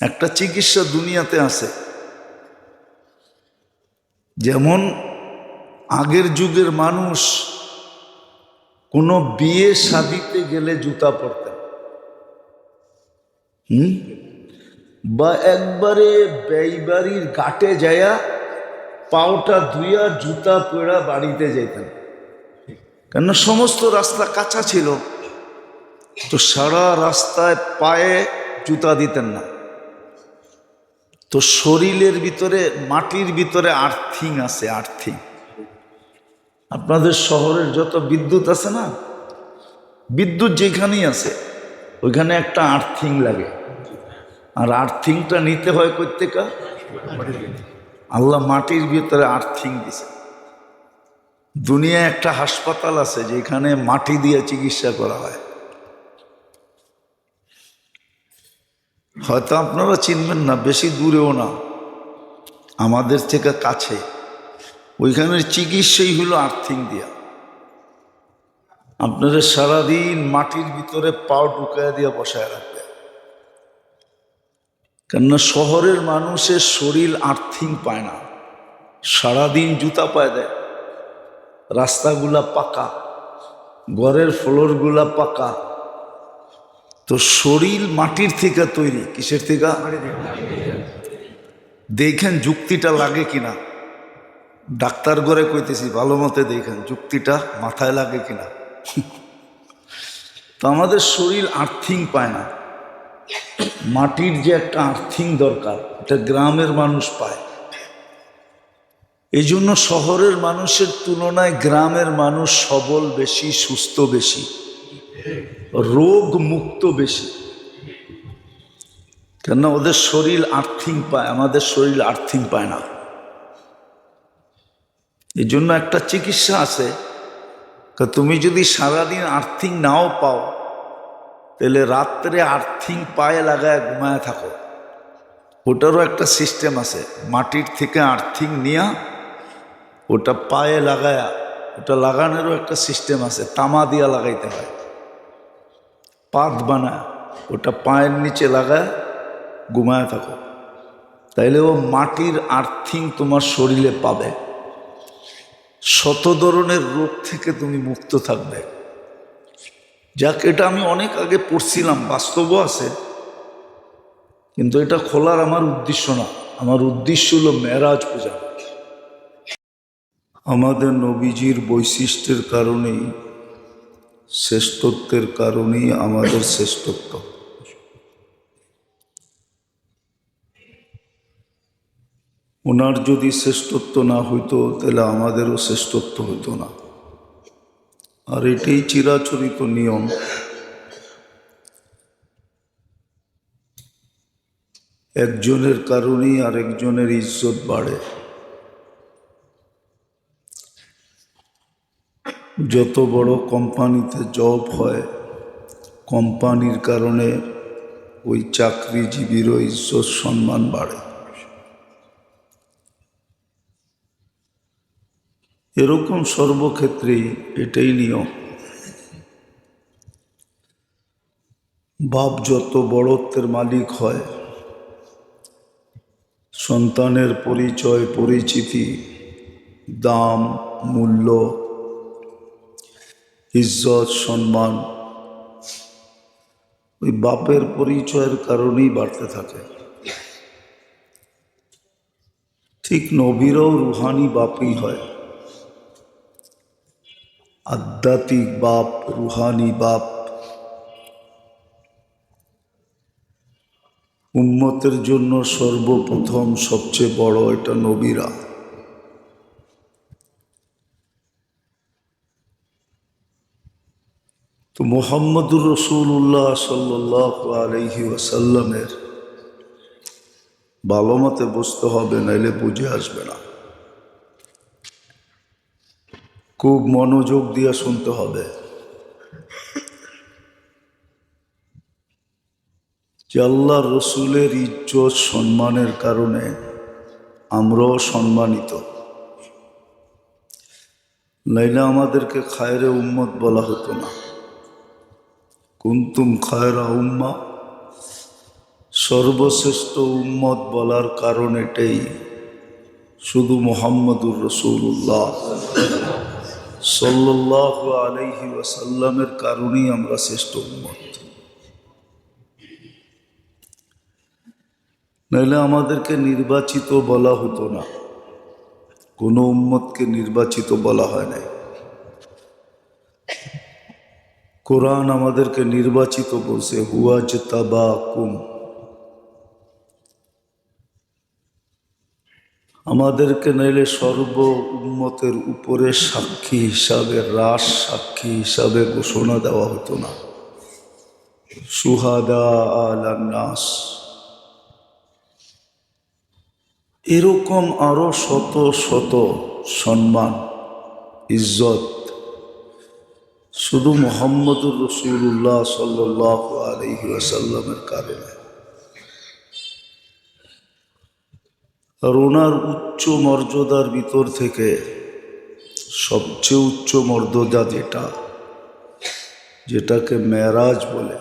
একটা চিকিৎসা দুনিয়াতে আছে, যেমন আগের যুগের মানুষ কোনো বিয়ে শাদিতে গেলে জুতা পরতেন, বা একবারে ব্যয়বাড়ির ঘাটে যায়া পাওটা ধুইয়া জুতা পরা বাড়িতে যেতেন, কেন সমস্ত রাস্তা কাঁচা ছিল, তো সারা রাস্তায় পায়ে জুতা দিতেন না। তো শরীরের ভিতরে, মাটির ভিতরে আর্থিং আছে, আর্থিং। আপনাদের শহরের যত বিদ্যুৎ আছে না, বিদ্যুৎ যেখানেই আছে ওইখানে একটা আর্থিং লাগে, আর আর্থিংটা নিতে হয় কোত্থেকে? আল্লাহ মাটির ভিতরে আর্থিং দিছে। দুনিয়ায় একটা হাসপাতাল আছে যেখানে মাটি দিয়ে চিকিৎসা করা হয়, হয়তো আপনারা চিনবেন না, বেশি দূরেও না, আমাদের থেকে কাছে। ওইখানের চিকিৎসাই হলো আর্থিং দিয়া। আপনারা সারাদিন মাটির ভিতরে পাও ঢুকায় দিয়ে বসায় রাখবে, কেননা শহরের মানুষের শরীর আর্থিং পায় না, সারাদিন জুতা পায় দেয়, রাস্তাগুলা পাকা, ঘরের ফ্লোরগুলা পাকা। তো শরীর মাটির থেকে তৈরি, কিসের থেকে? দেখেন যুক্তিটা লাগে কিনা, ডাক্তার ঘরে কইতেছি, ভালো মতে দেখেন যুক্তিটা মাথায় লাগে কিনা। তো আমাদের শরীর আর্থিং পায় না, মাটির যে একটা আর্থিং দরকার, এটা গ্রামের মানুষ পায়। এই জন্য শহরের মানুষের তুলনায় গ্রামের মানুষ সবল বেশি, সুস্থ বেশি, রোগ মুক্ত বেশি, কেননা ওদের শরীর আর্থিং পায়, আমাদের শরীর আর্থিং পায় না। এই জন্য একটা চিকিৎসা আছে, তুমি যদি সারাদিন আর্থিং নাও পাও, তাহলে রাত্রে আর্থিং পায়ে লাগায় ঘুমায় থাকো। ওটারও একটা সিস্টেম আছে, মাটির থেকে আর্থিং নিয়া ওটা পায়ে লাগায়া, ওটা লাগানোরও একটা সিস্টেম আছে, তামা দিয়া লাগাইতে হয়, পাত বানায় ওটা পায়ের নিচে লাগায় ঘুমায় থাকো, তাইলে ও মাটির আর্থিং তোমার শরীরে পাবে, শত ধরনের রোগ থেকে তুমি মুক্ত থাকবে। যাক, এটা আমি অনেক আগে পড়ছিলাম, বাস্তবও আছে, কিন্তু এটা খোলার আমার উদ্দেশ্য না। আমার উদ্দেশ্য হলো মেরাজ পূজা। আমাদের নবীজির বৈশিষ্ট্যের কারণেই, শ্রেষ্ঠত্বের কারণেই আমাদের শ্রেষ্ঠত্ব। ওনার যদি শ্রেষ্ঠত্ব না হইতো তাহলে আমাদেরও শ্রেষ্ঠত্ব হইতো না। আর এটাই চিরাচরিত নিয়ম। একজনের কারণেই আরেকজনের ইজ্জত বাড়ে। যত বড় কোম্পানিতে জব হয়, কোম্পানির কারণে ওই চাকরিজীবীরও ইজ্জত সম্মান বাড়ে। এরকম সর্বক্ষেত্রেই এটাই নিয়ম। বাপ যত বড়ত্বের মালিক হয়, সন্তানের পরিচয়, পরিচিতি, দাম, মূল্য, ইজ্জত, সম্মান ওই বাপের পরিচয়ের কারণেই বাড়তে থাকে। ঠিক নবীরও রুহানি বাপই হয়, আধ্যাত্মিক বাপ, রুহানি বাপ। উম্মতের জন্য সর্বপ্রথম সবচেয়ে বড় এটা নবীরা। তো মুহাম্মদুর রাসূলুল্লাহ সাল্লাল্লাহু আলাইহি ওয়াসাল্লামের ভালো মতে বুঝতে হবে, নাইলে বুঝে আসবে না। খুব মনোযোগ দিয়ে শুনতে হবে যে আল্লাহ রসুলের ইজ্জত সম্মানের কারণে আমরাও সম্মানিত, নাইলে আমাদেরকে খায়রে উম্মত বলা হতো না। কুনতুম খায়রা উম্মাহ, সর্বশ্রেষ্ঠ উম্মত বলার কারণ এটাই, শুধু মুহাম্মদুর রাসূলুল্লাহ সাল্লাল্লাহু আলাইহি ওয়াসাল্লামের কারণেই আমরা শ্রেষ্ঠ উম্মত। নাহলে আমাদেরকে নির্বাচিত বলা হতো না, কোনো উম্মতকে নির্বাচিত বলা হয় নাই। কোরআন আমাদেরকে নির্বাচিত বলছে, হুয়াজতাবাকুম। আমাদেরকে নাইলে সর্ব উম্মতের উপরে সাক্ষী হিসাবে, রাস সাক্ষী হিসাবে ঘোষণা দেওয়া হতো না, সুহাদা আলান নাস। এরকম আরো শত শত সম্মান, ইজ্জত শুধু মুহাম্মদুর রাসূলুল্লাহ সাল্লাল্লাহু আলাইহি ওয়াসাল্লামের কারণে। আর ওনার উচ্চ মর্যাদার ভিতর থেকে সবচেয়ে উচ্চ মর্যাদা যেটাকে মেরাজ বলে,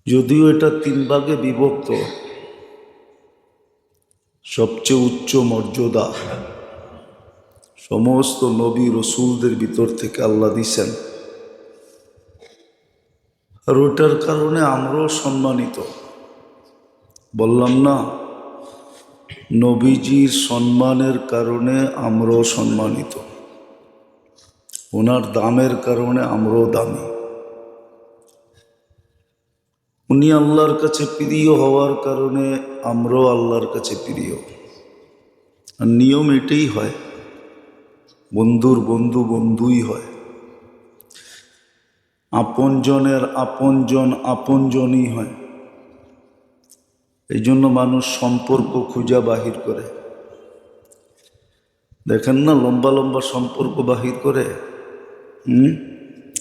যদিও এটা 3 ভাগে বিভক্ত, সবচেয়ে উচ্চ মর্যাদা সমস্ত নবী রসুলদের ভিতর থেকে আল্লাহ দিছেন। আর ওটার কারণে আমরাও সম্মানিত। বললাম না, নবীজির সম্মানের কারণে আমরাও সম্মানিত, ওনার দামের কারণে আমরাও দামি। উনি আল্লাহর কাছে প্রিয় হওয়ার কারণে আমরাও আল্লাহর কাছে প্রিয়। আর নিয়ম এটাই হয়, বন্ধুর বন্ধু বন্ধুই হয়, আপনজনের আপনজন আপনজনই হয়। এই জন্য মানুষ সম্পর্ক খুঁজা বাহির করে। দেখেন না, লম্বা লম্বা সম্পর্ক বাহির করে।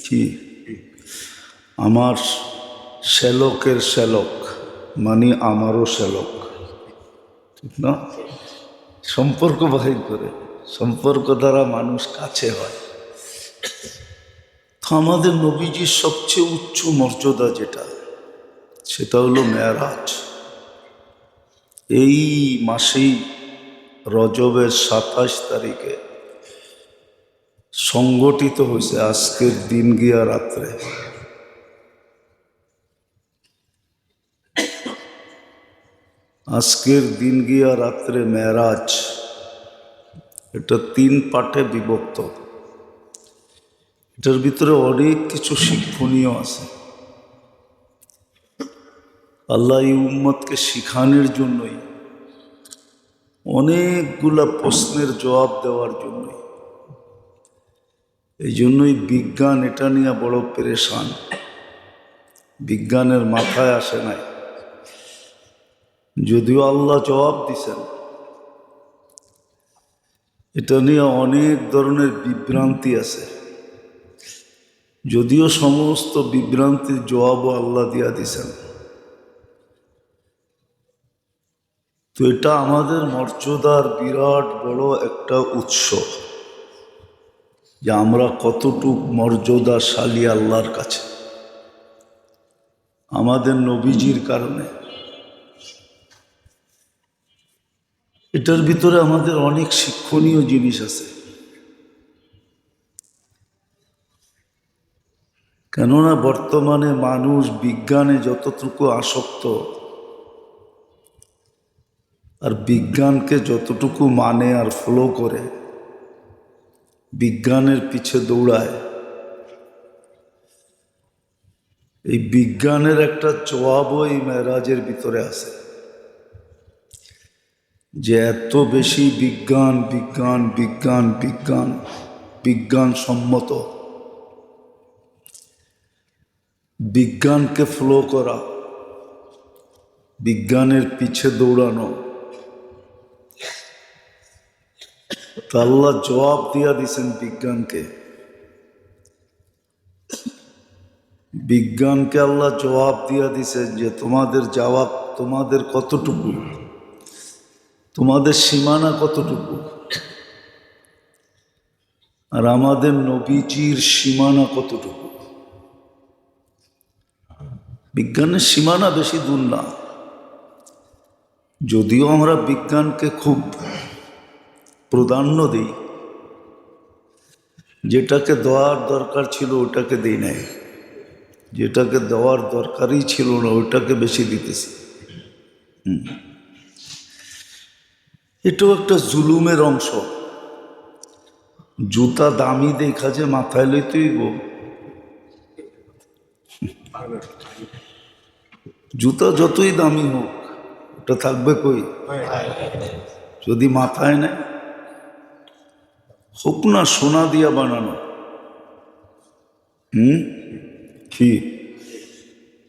কি আমার শ্যালকের শ্যালক মানে আমারও শ্যালক, ঠিক না? সম্পর্ক বাহির করে, সম্পর্ক দ্বারা মানুষ কাছে হয়। আমাদের নবীজির সবচেয়ে উচ্চ মর্যাদা সেটা হলো মেরাজ। এই মাসেই রজবের 27 তারিখে সংগঠিত হয়েছে আজকের দিন গিয়া রাত্রে। আজকের দিন গিয়া রাত্রে মেরাজ, এটা 3 পার্টে বিভক্ত। এটার ভিতরে অনেক কিছু শিক্ষণীয় আছে। আল্লাহ এই উম্মতকে শিখানোর জন্যই, অনেকগুলা প্রশ্নের জবাব দেওয়ার জন্যই। এই জন্যই বিজ্ঞান এটা নিয়ে বড় পেরেশান, বিজ্ঞানের মাথায় আসে নাই। যদিও আল্লাহ জবাব দিছেন, এটা নিয়ে অনেক ধরনের বিভ্রান্তি আছে। যদিও সমস্ত বিভ্রান্তির জবাবও আল্লাহ দিয়া দিছেন। তো এটা আমাদের মর্যাদার বিরাট বড় একটা উৎস, যে আমরা কতটুক মর্যাদাশালী আল্লাহর কাছে আমাদের নবীজির কারণে। এটার ভিতরে আমাদের অনেক শিক্ষণীয় জিনিস আছে। কেননা বর্তমানে মানুষ বিজ্ঞানে যতটুকু আসক্ত, আর বিজ্ঞানকে যতটুকু মানে আর ফলো করে, বিজ্ঞানের পিছে দৌড়ায়, এই বিজ্ঞানের একটা জবাবও এই মেরাজের ভিতরে আছে। যে এত বেশি বিজ্ঞান বিজ্ঞান বিজ্ঞান বিজ্ঞান বিজ্ঞান সম্মত, বিজ্ঞানকে ফলো করা, বিজ্ঞানের পিছে দৌড়ানো, তা আল্লাহ জবাব দিয়া দিছেন বিজ্ঞানকে। বিজ্ঞানকে আল্লাহ জবাব দিয়া দিছেন যে তোমাদের জবাব, তোমাদের কতটুকু, তোমাদের সীমানা কতটুকু, আর আমাদের নবীজির সীমানা কতটুকু। বিজ্ঞানের সীমানা বেশি দূর না, যদিও আমরা বিজ্ঞানকে খুব প্রাধান্য দিই, যেটাকে দেওয়ার দরকার ছিল ওটাকে দিই নাই, যেটাকে দেওয়ার দরকারই ছিল না ওটাকে বেশি দিতেছি। এটাও একটা জুলুমের অংশ। জুতা দামি দেখা যে মাথায় লইতেই গো, জুতা যতই দামি হোক ওটা থাকবে কই যদি মাথায় নেয়, হোক না সোনা দিয়া বানানো। কি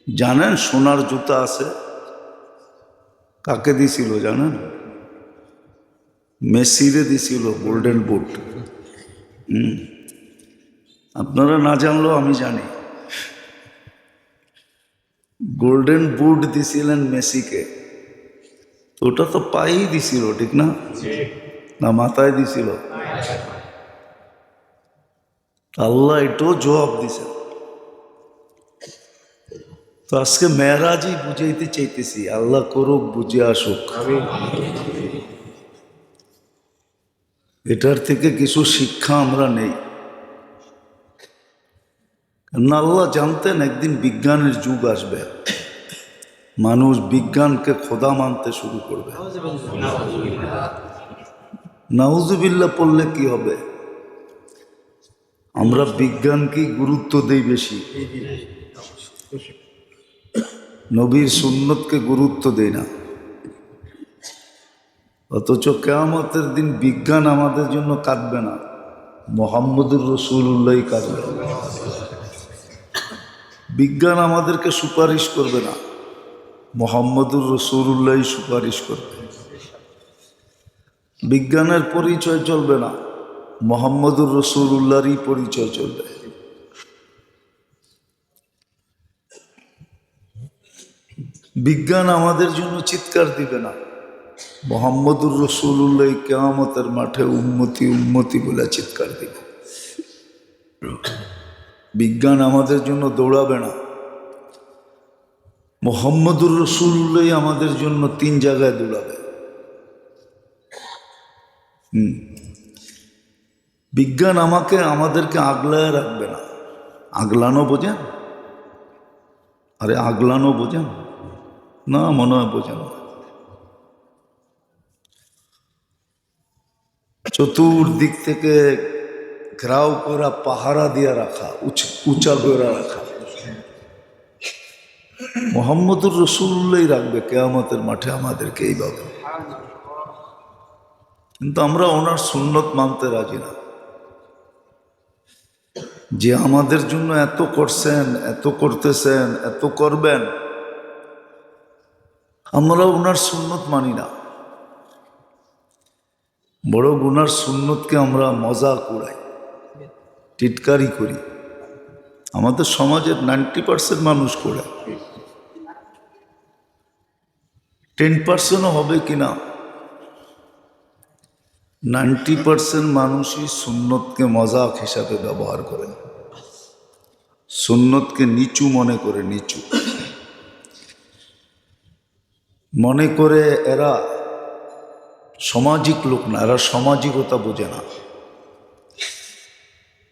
জানেন সোনার জুতা আছে? কাকে দিছিল জানেন? মেসিরে দিছিল গোল্ডেন বুট। আপনারা না জানলেও আমি জানি, গোল্ডেন বুট দিছিলেন মেসিকে। তো ওটা তো পায়েই দিছিল, ঠিক না? না মাথায় দিছিল? আল্লাহ এটাও জবাব দিছে। তো আজকে মেরাজই বুঝাইতে চাইতেছি, আল্লাহ করুক, বুঝে আসুক। এটার থেকে কিছু শিক্ষা আমরা নেই। না, আল্লাহ জানতেন একদিন বিজ্ঞানের যুগ আসবে, মানুষ বিজ্ঞানকে খোদা মানতে শুরু করবে। নাউজুবিল্লাহ পড়লে কি হবে? আমরা বিজ্ঞানকেই গুরুত্ব দেই বেশি, নবীর সুন্নতকে গুরুত্ব দেই না। অথচ কিয়ামতের দিন বিজ্ঞান আমাদের জন্য কাঁদবে না, মুহাম্মদুর রাসূলুল্লাহই কাঁদবে। বিজ্ঞান আমাদেরকে সুপারিশ করবে না, মুহাম্মদুর রাসূলুল্লাহই সুপারিশ করবে। বিজ্ঞানের পরিচয় চলবে না, মুহাম্মদুর রাসূলুল্লাহরই পরিচয় চলবে। বিজ্ঞান আমাদের জন্য চিৎকার দিবে না, মুহাম্মদুর রাসূলুল্লাহ কিয়ামতের মাঠে উম্মতি উম্মতি বলে চিৎকার দিবে। বিজ্ঞান আমাদের জন্য দৌড়াবে না, মুহাম্মদুর রাসূলুল্লাহ আমাদের জন্য 3 জায়গায় দৌড়াবে। বিজ্ঞান আমাদেরকে আগলায় রাখবে না। আগলানো বোঝেন? আরে আগলানো বোঝেন না? মনে হয় বোঝেন না। চতুর্দিক থেকে ঘেরাও করা, পাহারা দিয়ে রাখা, উঁচা করে রাখা। মুহাম্মদুর রাসূলুল্লাহ রাখবে কিয়ামতের মাঠে আমাদেরকে এইভাবে। কিন্তু আমরা ওনার সুন্নত মানতে রাজি না, যে আমাদের জন্য এত করছেন, এত করতেছেন, এত করবেন, আমরা ওনার সুন্নত মানি না। বড় ওনার সুন্নতকে আমরা মজাক উড়াই, টিটকারি করি। আমাদের সমাজের 90% মানুষ করে, 10%ও হবে কিনা, 90% মানুষই সুন্নতকে মজাক হিসাবে ব্যবহার করে, সুন্নতকে নিচু মনে করে, নিচু মনে করে। এরা সামাজিক লোক না, এরা সামাজিকতা বোঝে না,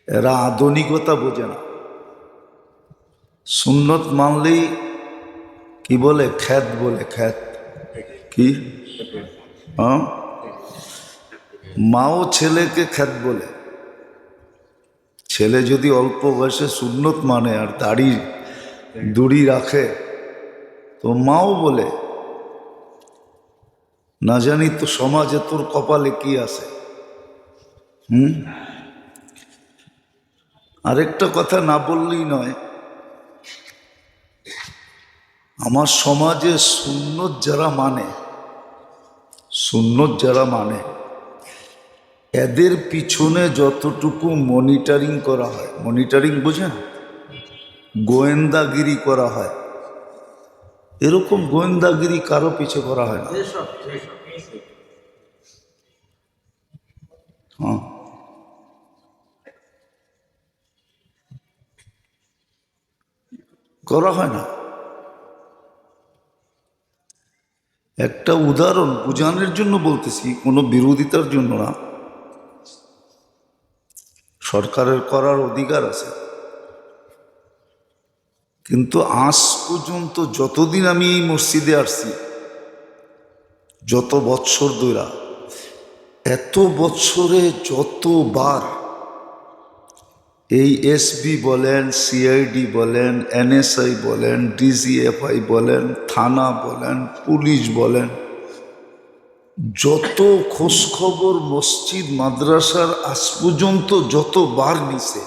এরা আধুনিকতা বোঝে না। সুন্নত মানলেই কি বলে? খ্যাত বলে। খ্যাত কি? হ্যাঁ, মাও ছেলেকে খ্যাত বলে। ছেলে যদি অল্প বয়সে সুন্নত মানে আর দাড়ি রাখে তো মাও বলে, না জানি তো সমাজে তোর কপালে কি আছে। আরেকটা কথা না বললেই নয়, আমার সমাজে সুন্নত যারা মানে এদের পিছনে যতটুকু মনিটরিং করা হয়, মনিটরিং বোঝেন? গোয়েন্দাগিরি করা হয়, এরকম গোয়েন্দাগিরি কারো পিছে করা হয় না। হ্যাঁ, করা হয় না। একটা উদাহরণ বোঝানোর জন্য বলতেছি, কোনো বিরোধিতার জন্য না। সরকারের করার অধিকার আছে, কিন্তু আজ পর্যন্ত যতদিন আমি এই মসজিদে আসছি, যত বৎসর ধরে, এত বৎসরে যতবার এই এসবি বলেন, সিআইডি বলেন, এনএসআই বলেন, ডিজিএফআই বলেন, থানা বলেন, পুলিশ বলেন, যত খোঁজখবর মসজিদ মাদ্রাসার আজ পর্যন্ত যতবার নিছে,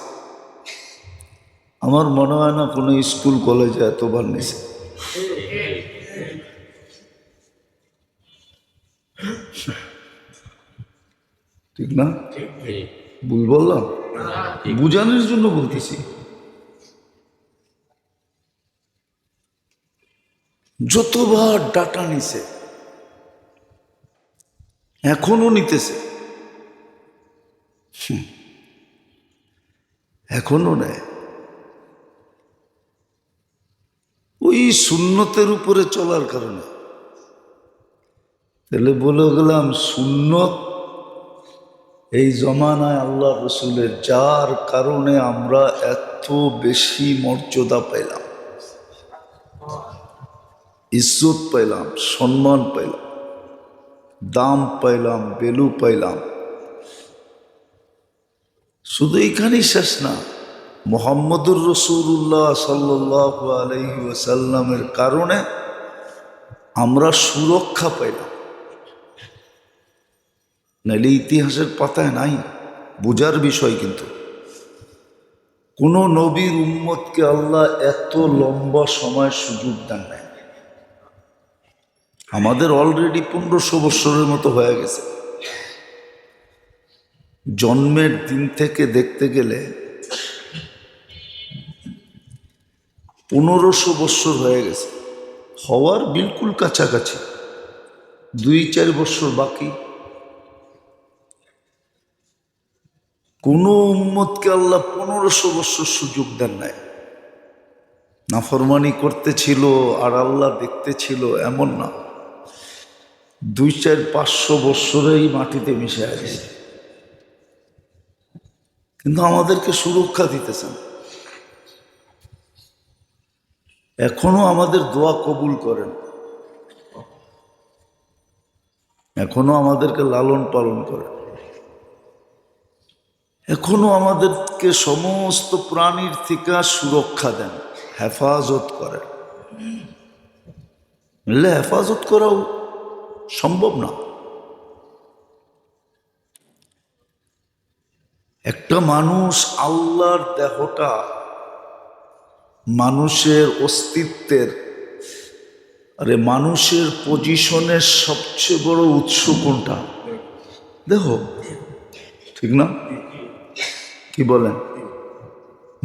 আমার মনে হয় না কোনো স্কুল কলেজে এতবার নিছে। ঠিক না? ভুল বললাম? বুঝানোর জন্য বলতেছি। যতবার ডাটা নিছে, এখনো নিতেছে, এখনো নেয়। ওই সুন্নতের উপরে চলার কারণে। তাহলে বলে গেলাম সুন্নত এই জমানায় আল্লাহ রসুলের, যার কারণে আমরা এত বেশি মর্যাদা পাইলাম, ইজ্জত পাইলাম, সম্মান পাইলাম, দাম পাইলাম, ভ্যালু পাইলাম। শুধু এখানেই শেষ না, মুহাম্মদুর রাসূলুল্লাহ সাল্লাল্লাহু আলাইহি ওয়াসাল্লামের কারণে আমরা সুরক্ষা পাইলাম। নাইলে ইতিহাসের পাতায় নাই, বোঝার বিষয়। কিন্তু কোন নবীর উম্মতকে আল্লাহ এত লম্বা সময় সুযোগ দেন নাই। আমাদের অলরেডি 1500 বৎসরের মতো হয়ে গেছে। জন্মের দিন থেকে দেখতে গেলে 1500 বৎসর হয়ে গেছে, হওয়ার বিলকুল কাছাকাছি, 2-4 বৎসর বাকি। কোন উম্মতকে আল্লাহ 1500 বৎসর সুযোগ দেন নাই। নাফরমানি করতেছিল আর আল্লাহ দেখতেছিল, এমন না। 200-500 বৎসরেই মাটিতে মিশে গেছে, কিন্তু আমাদেরকে সুরক্ষা দিতেছেন। এখনো আমাদের দোয়া কবুল করেন, এখনো আমাদেরকে লালন পালন করেন, এখনো আমাদেরকে সমস্ত প্রাণীর থেকে সুরক্ষা দেন, হেফাজত করেন। বুঝলে, হেফাজত করাও সম্ভব না। একটা মানুষ, আল্লাহর দেহটা, মানুষের অস্তিত্বের, আরে মানুষের পজিশনের সবচেয়ে বড় উৎস কোনটা? দেহ, ঠিক না? কি বলেন?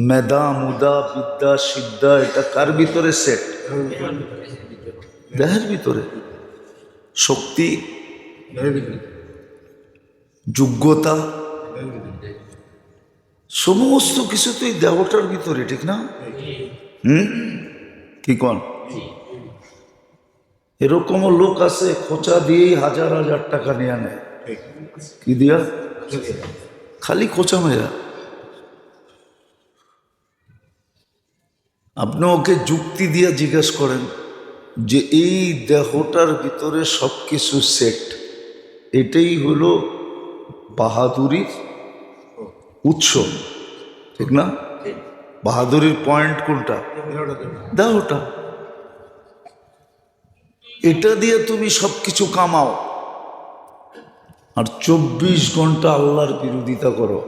মেধা, মুদা, বিদ্যা, সিদ্ধা, এটা কার ভিতরে সেট? দেহের ভিতরে। শক্তি, যোগ্যতা, সমস্ত কিছু তো এই দেহটার ভিতরে, ঠিক না? কি কন? এরকমও লোক আছে খোঁচা দিয়েই 1000 টাকা নিয়ে নেয়। কি দিয়া? খালি খোঁচা মেরা। আপনি ওকে যুক্তি দিয়ে জিজ্ঞেস করেন যে এই দেহটার ভিতরে সব কিছু সেট, এটাই হলো বাহাদুরির উৎস, ঠিক না? বাহাদুরির পয়েন্ট কোনটা? দেহটা। এটা দিয়ে তুমি সব কিছু কামাও আর 24 ঘন্টা আল্লাহর বিরোধিতা করো।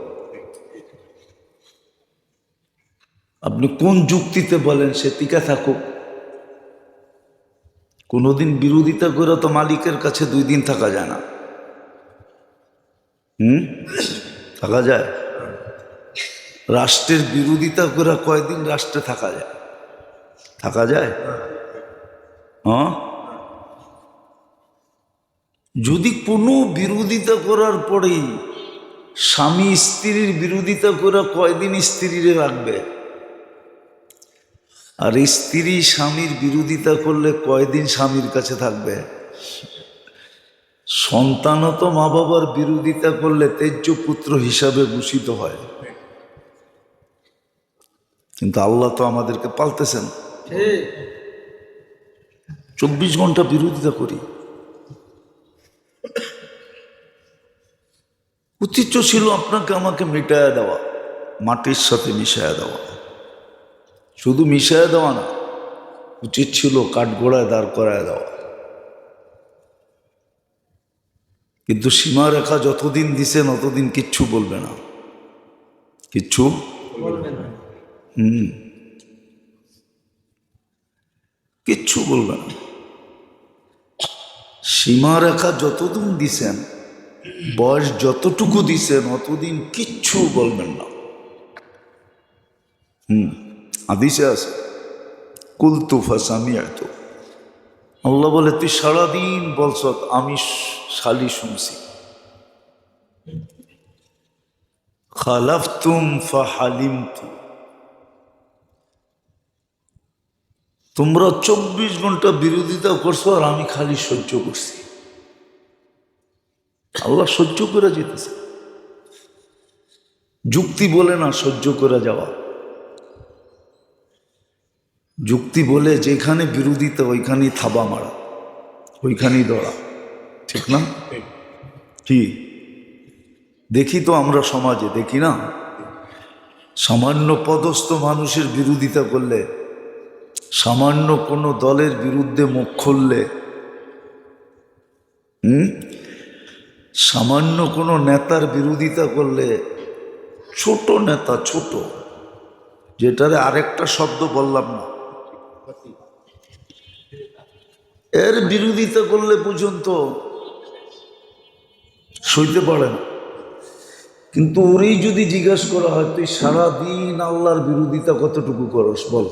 আপনি কোন যুক্তিতে বলেন সে টিকা থাকুক? কোনোদিন বিরোধিতা করে তো মালিকের কাছে 2 দিন থাকা যায় না। থাকা যায়? রাষ্ট্রের বিরোধিতা করে কয়দিন রাষ্ট্রে থাকা যায়? থাকা যায়? হ্যাঁ। যদি কোনো বিরোধিতা করার পরেই স্বামী স্ত্রীর বিরোধিতা করে কয়দিন স্ত্রীরে রাখবে? আর স্ত্রী স্বামীর বিরোধিতা করলে কয়দিন স্বামীর কাছে থাকবে? সন্তানও তো মা বাবার বিরোধিতা করলে তেজ্য পুত্র হিসাবে ঘোষিত হয়, কিন্তু আল্লাহ তো আমাদেরকে পালতেছেন। 24 ঘন্টা বিরোধিতা করি। উচিত ছিল আপনাকে আমাকে মিটায়া দেওয়া, মাটির সাথে মিশায়া দেওয়া। শুধু মিশায়া দেওয়া না, উচিত ছিল কাঠগোড়ায় দাঁড় করায় দেওয়া। কিন্তু সীমারেখা যতদিন দিছেন অতদিন কিচ্ছু বলবে না, কিচ্ছু কিচ্ছু বলবে না। সীমারেখা যতদিন দিছেন, বয়স যতটুকু দিছেন অতদিন কিচ্ছু বলবেন না। হাদিসে আছে কুলতু ফাসামিআতু, আল্লাহ বলে তুই সারাদিন বলছ আমি খালি শুনছি। খালাফতুম ফাহালিমতু, তোমরা 24 ঘন্টা বিরোধিতা করছো আর আমি খালি সহ্য করছি। আল্লাহ সহ্য করে যেতেছে, যুক্তি বলে না সহ্য করে যাওয়া। যুক্তি বলে যেখানে বিরোধিতা ওইখানেই থাবা মারা, ওইখানেই দৌড়া, ঠিক না? কি দেখি তো আমরা সমাজে, দেখি না? সামান্য পদস্থ মানুষের বিরোধিতা করলে, সামান্য কোনো দলের বিরুদ্ধে মুখ খুললে, সামান্য কোনো নেতার বিরোধিতা করলে, ছোট নেতা, ছোট, যেটারে আরেকটা শব্দ বললাম না, এর বিরোধিতা করলে পর্যন্ত সইতে পারে না। কিন্তু ওরই যদি জিজ্ঞাসা করা হয় তুই সারাদিন আল্লাহর বিরোধিতা কতটুকু করস বল,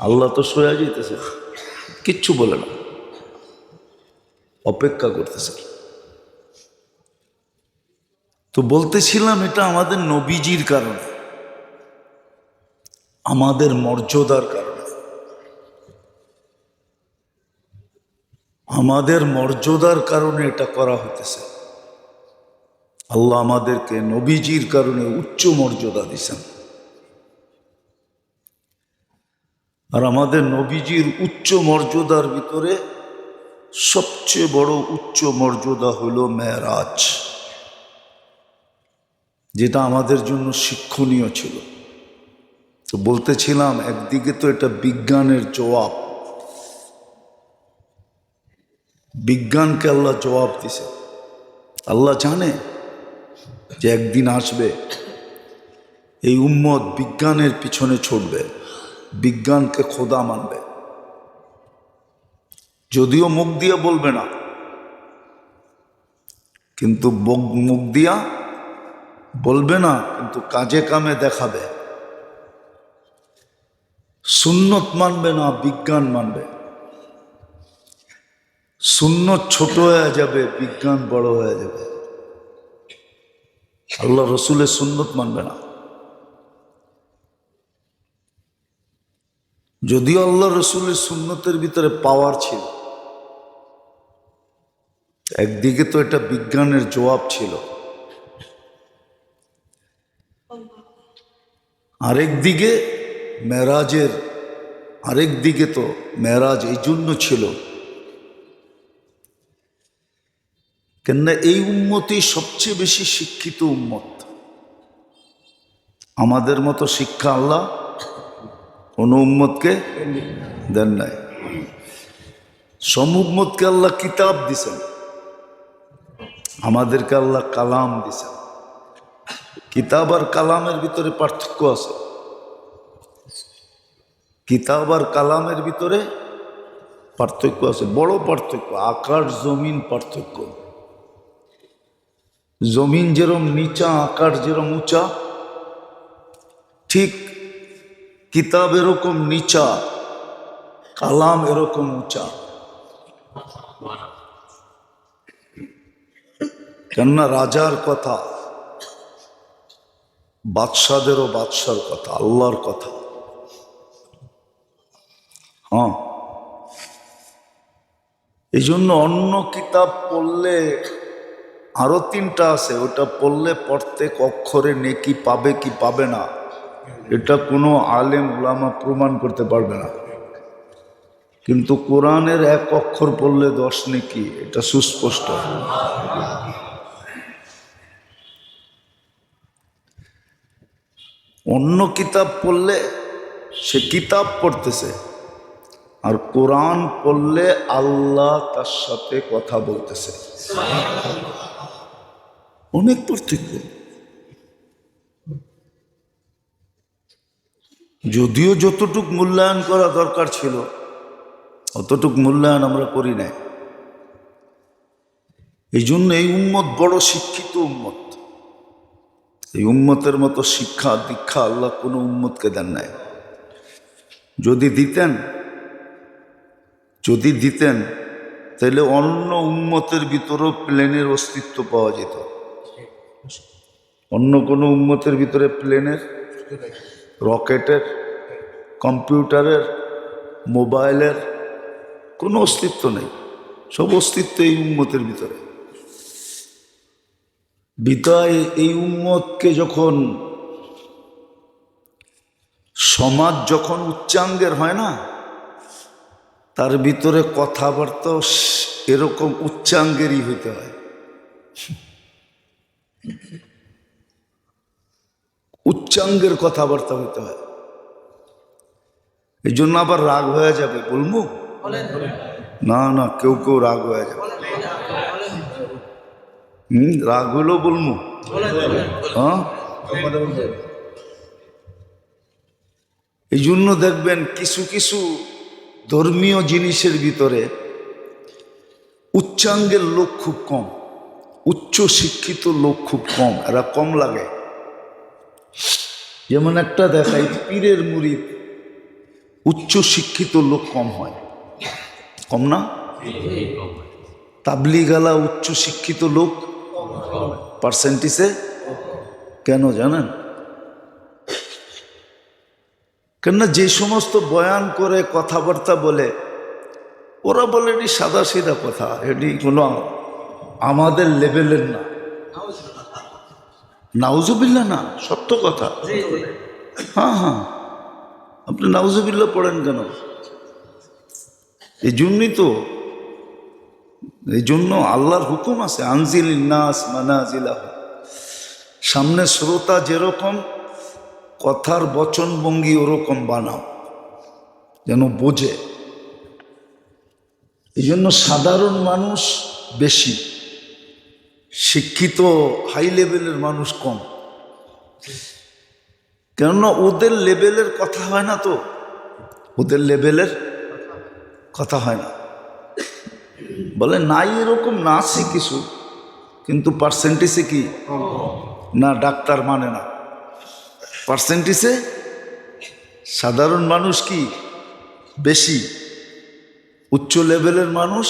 আল্লাহ তো সয়া যেতেছে, কিচ্ছু বলে না, অপেক্ষা করতেছে। তো বলতেছিলাম এটা আমাদের নবীজির কারণে, আমাদের মর্যাদার কারণে, আমাদের মর্যাদার কারণে এটা করা হইতেছে। আল্লাহ আমাদেরকে নবীজির কারণে উচ্চ মর্যাদা দিছেন। আর আমাদের নবীজির উচ্চ মর্যাদার ভিতরে সবচেয়ে বড় উচ্চ মর্যাদা হলো মেরাজ, যেটা আমাদের জন্য শিক্ষণীয় ছিল। তো বলতেছিলাম একদিকে তো এটা বিজ্ঞানের জবাব, বিজ্ঞানকে আল্লাহ জবাব দিছে। আল্লাহ জানে যে একদিন আসবে এই উম্মত বিজ্ঞানের পিছনে ছুটবে, বিজ্ঞানকে খোদা মানবে, যদিও মুখ দিয়ে বলবে না, কিন্তু মুখ দিয়া বলবে না, কিন্তু কাজে কামে দেখাবে। সুন্নত মানবে না, বিজ্ঞান মানবে। সুন্নত ছোট হয়ে যাবে, বিজ্ঞান বড় হয়ে যাবে। আল্লাহ রসুলের সুন্নত মানবে না। যদিও আল্লাহ রসুলের সুন্নতের ভিতরে পাওয়ার ছিল, একদিকে তো এটা বিজ্ঞানের জবাব ছিল, আরেক দিকে মেরাজের, আরেক দিকে তো মেরাজ এই জন্য ছিল কেননা এই উম্মতই সবচেয়ে বেশি শিক্ষিত উম্মত। আমাদের মতো শিক্ষা আল্লাহ কোন উম্মতকে দেন নাই। সব উম্মতকে আল্লাহ কিতাব দিছেন, আমাদেরকে আল্লাহ কালাম দিছেন। কিতাব আর কালামের ভিতরে পার্থক্য আছে, কিতাব আর কালামের ভিতরে পার্থক্য আছে, বড় পার্থক্য, আকাশ জমিন পার্থক্য। জমিন যেরকম নিচা, আকাশ যেরকম উঁচা, ঠিক কিতাব এরকম নিচা, কালাম এরকম উঁচা। কেননা রাজার কথা, বাদশাদেরও বাদশার কথা, আল্লাহর কথা। হ্যাঁ, এই জন্য অন্য কিতাব পড়লে আরো 3টা আছে, ওটা পড়লে প্রত্যেক অক্ষরে নেকি পাবে কি পাবে না এটা কোনো আলেম উলামা প্রমাণ করতে পারবে না। কিন্তু কোরআনের এক অক্ষর পড়লে 10 নেকি, এটা সুস্পষ্ট। অন্য কিতাব পড়লে সে কিতাব পড়তেছে, আর কোরআন পড়লে আল্লাহ তার সাথে কথা বলতেছে। অনেক পার্থক্য। যদিও যতটুক মূল্যায়ন করা দরকার ছিল অতটুক মূল্যায়ন আমরা করি নাই। এই জন্য এই উম্মত বড় শিক্ষিত উম্মত। এই উম্মতের মতো শিক্ষা দীক্ষা আল্লাহ কোনো উম্মতকে দেন নাই। যদি দিতেন তাহলে অন্য উম্মতের ভিতরেও প্লেনের অস্তিত্ব পাওয়া যেত। অন্য কোনো উম্মতের ভিতরে প্লেনের, রকেটের, কম্পিউটারের, মোবাইলের কোনো অস্তিত্ব নেই। সব অস্তিত্ব এই উম্মতের ভিতরে। বিদায় এই উম্মতকে যখন সমাজ যখন উচ্চাঙ্গের হয় না, তার ভিতরে কথাবার্তা এরকম উচ্চাঙ্গেরই হইতে হয়। উচ্চাঙ্গের কথাবার্তা হইতে হয়। এই জন্য আবার রাগ হয়ে যাবে বলবো না, না কেউ কেউ রাগ হয়ে যাবে। রাগ হইলেও বলবো। হ্যাঁ, এই জন্য দেখবেন কিছু কিছু ধর্মীয় জিনিসের ভিতরে উচ্চাঙ্গের লোক খুব কম, উচ্চ শিক্ষিত লোক খুব কম, এরা কম লাগে। যেমন একটা দেখাই, পীরের মুরিদ উচ্চ শিক্ষিত লোক কম হয়, কম না? তাবলিগালা উচ্চ শিক্ষিত লোক পার্সেন্টেজে কেন জানেন? কেননা যে সমস্ত বয়ান করে কথাবার্তা বলে ওরা বলে এটি সাদা সিধা কথা, এটি কোনো আমাদের লেভেলের না। নাউজুবিল্লাহ না, সত্য কথা। হ্যাঁ হ্যাঁ, আপনি নাউজুবিল্লাহ পড়েন কেন? এই জন্য আল্লাহর হুকুম আছে, আনজিল নাস মানাজিলাহ। সামনে শ্রোতা যেরকম, কথার বচন ভঙ্গি ওরকম বানাও যেন বোঝে। এই জন্য সাধারণ মানুষ বেশি, শিক্ষিত হাই লেভেলের মানুষ কম। কেননা ওদের লেভেলের কথা হয় না, তো ওদের লেভেলের কথা হয় না। বলে নাই এরকম না আছে কিছু, কিন্তু পার্সেন্টেজে কি না, ডাক্তার মানে না, পার্সেন্টেজে সাধারণ মানুষ কি বেশি, উচ্চ লেভেলের মানুষ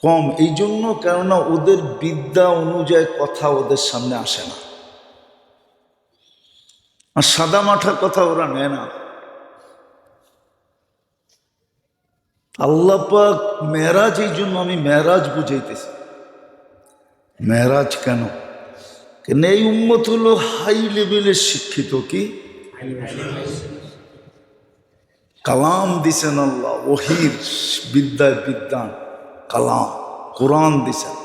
কম। এই জন্য, কেননা ওদের বিদ্যা অনুযায়ী কথা ওদের সামনে আসে না, আর সাদা মাঠা কথা ওরা নেয় না। আল্লাহ পাক মেরাজ, এই জন্য আমি মেরাজ বুঝাইতেছি। মেরাজ কেন? কেন এই উম্মত হলো হাই লেভেলের শিক্ষিত। কি কালাম দিছেন আল্লাহ, ওহির বিদ্যায় বিদ্যান কালাম, কোরআন দিছেন,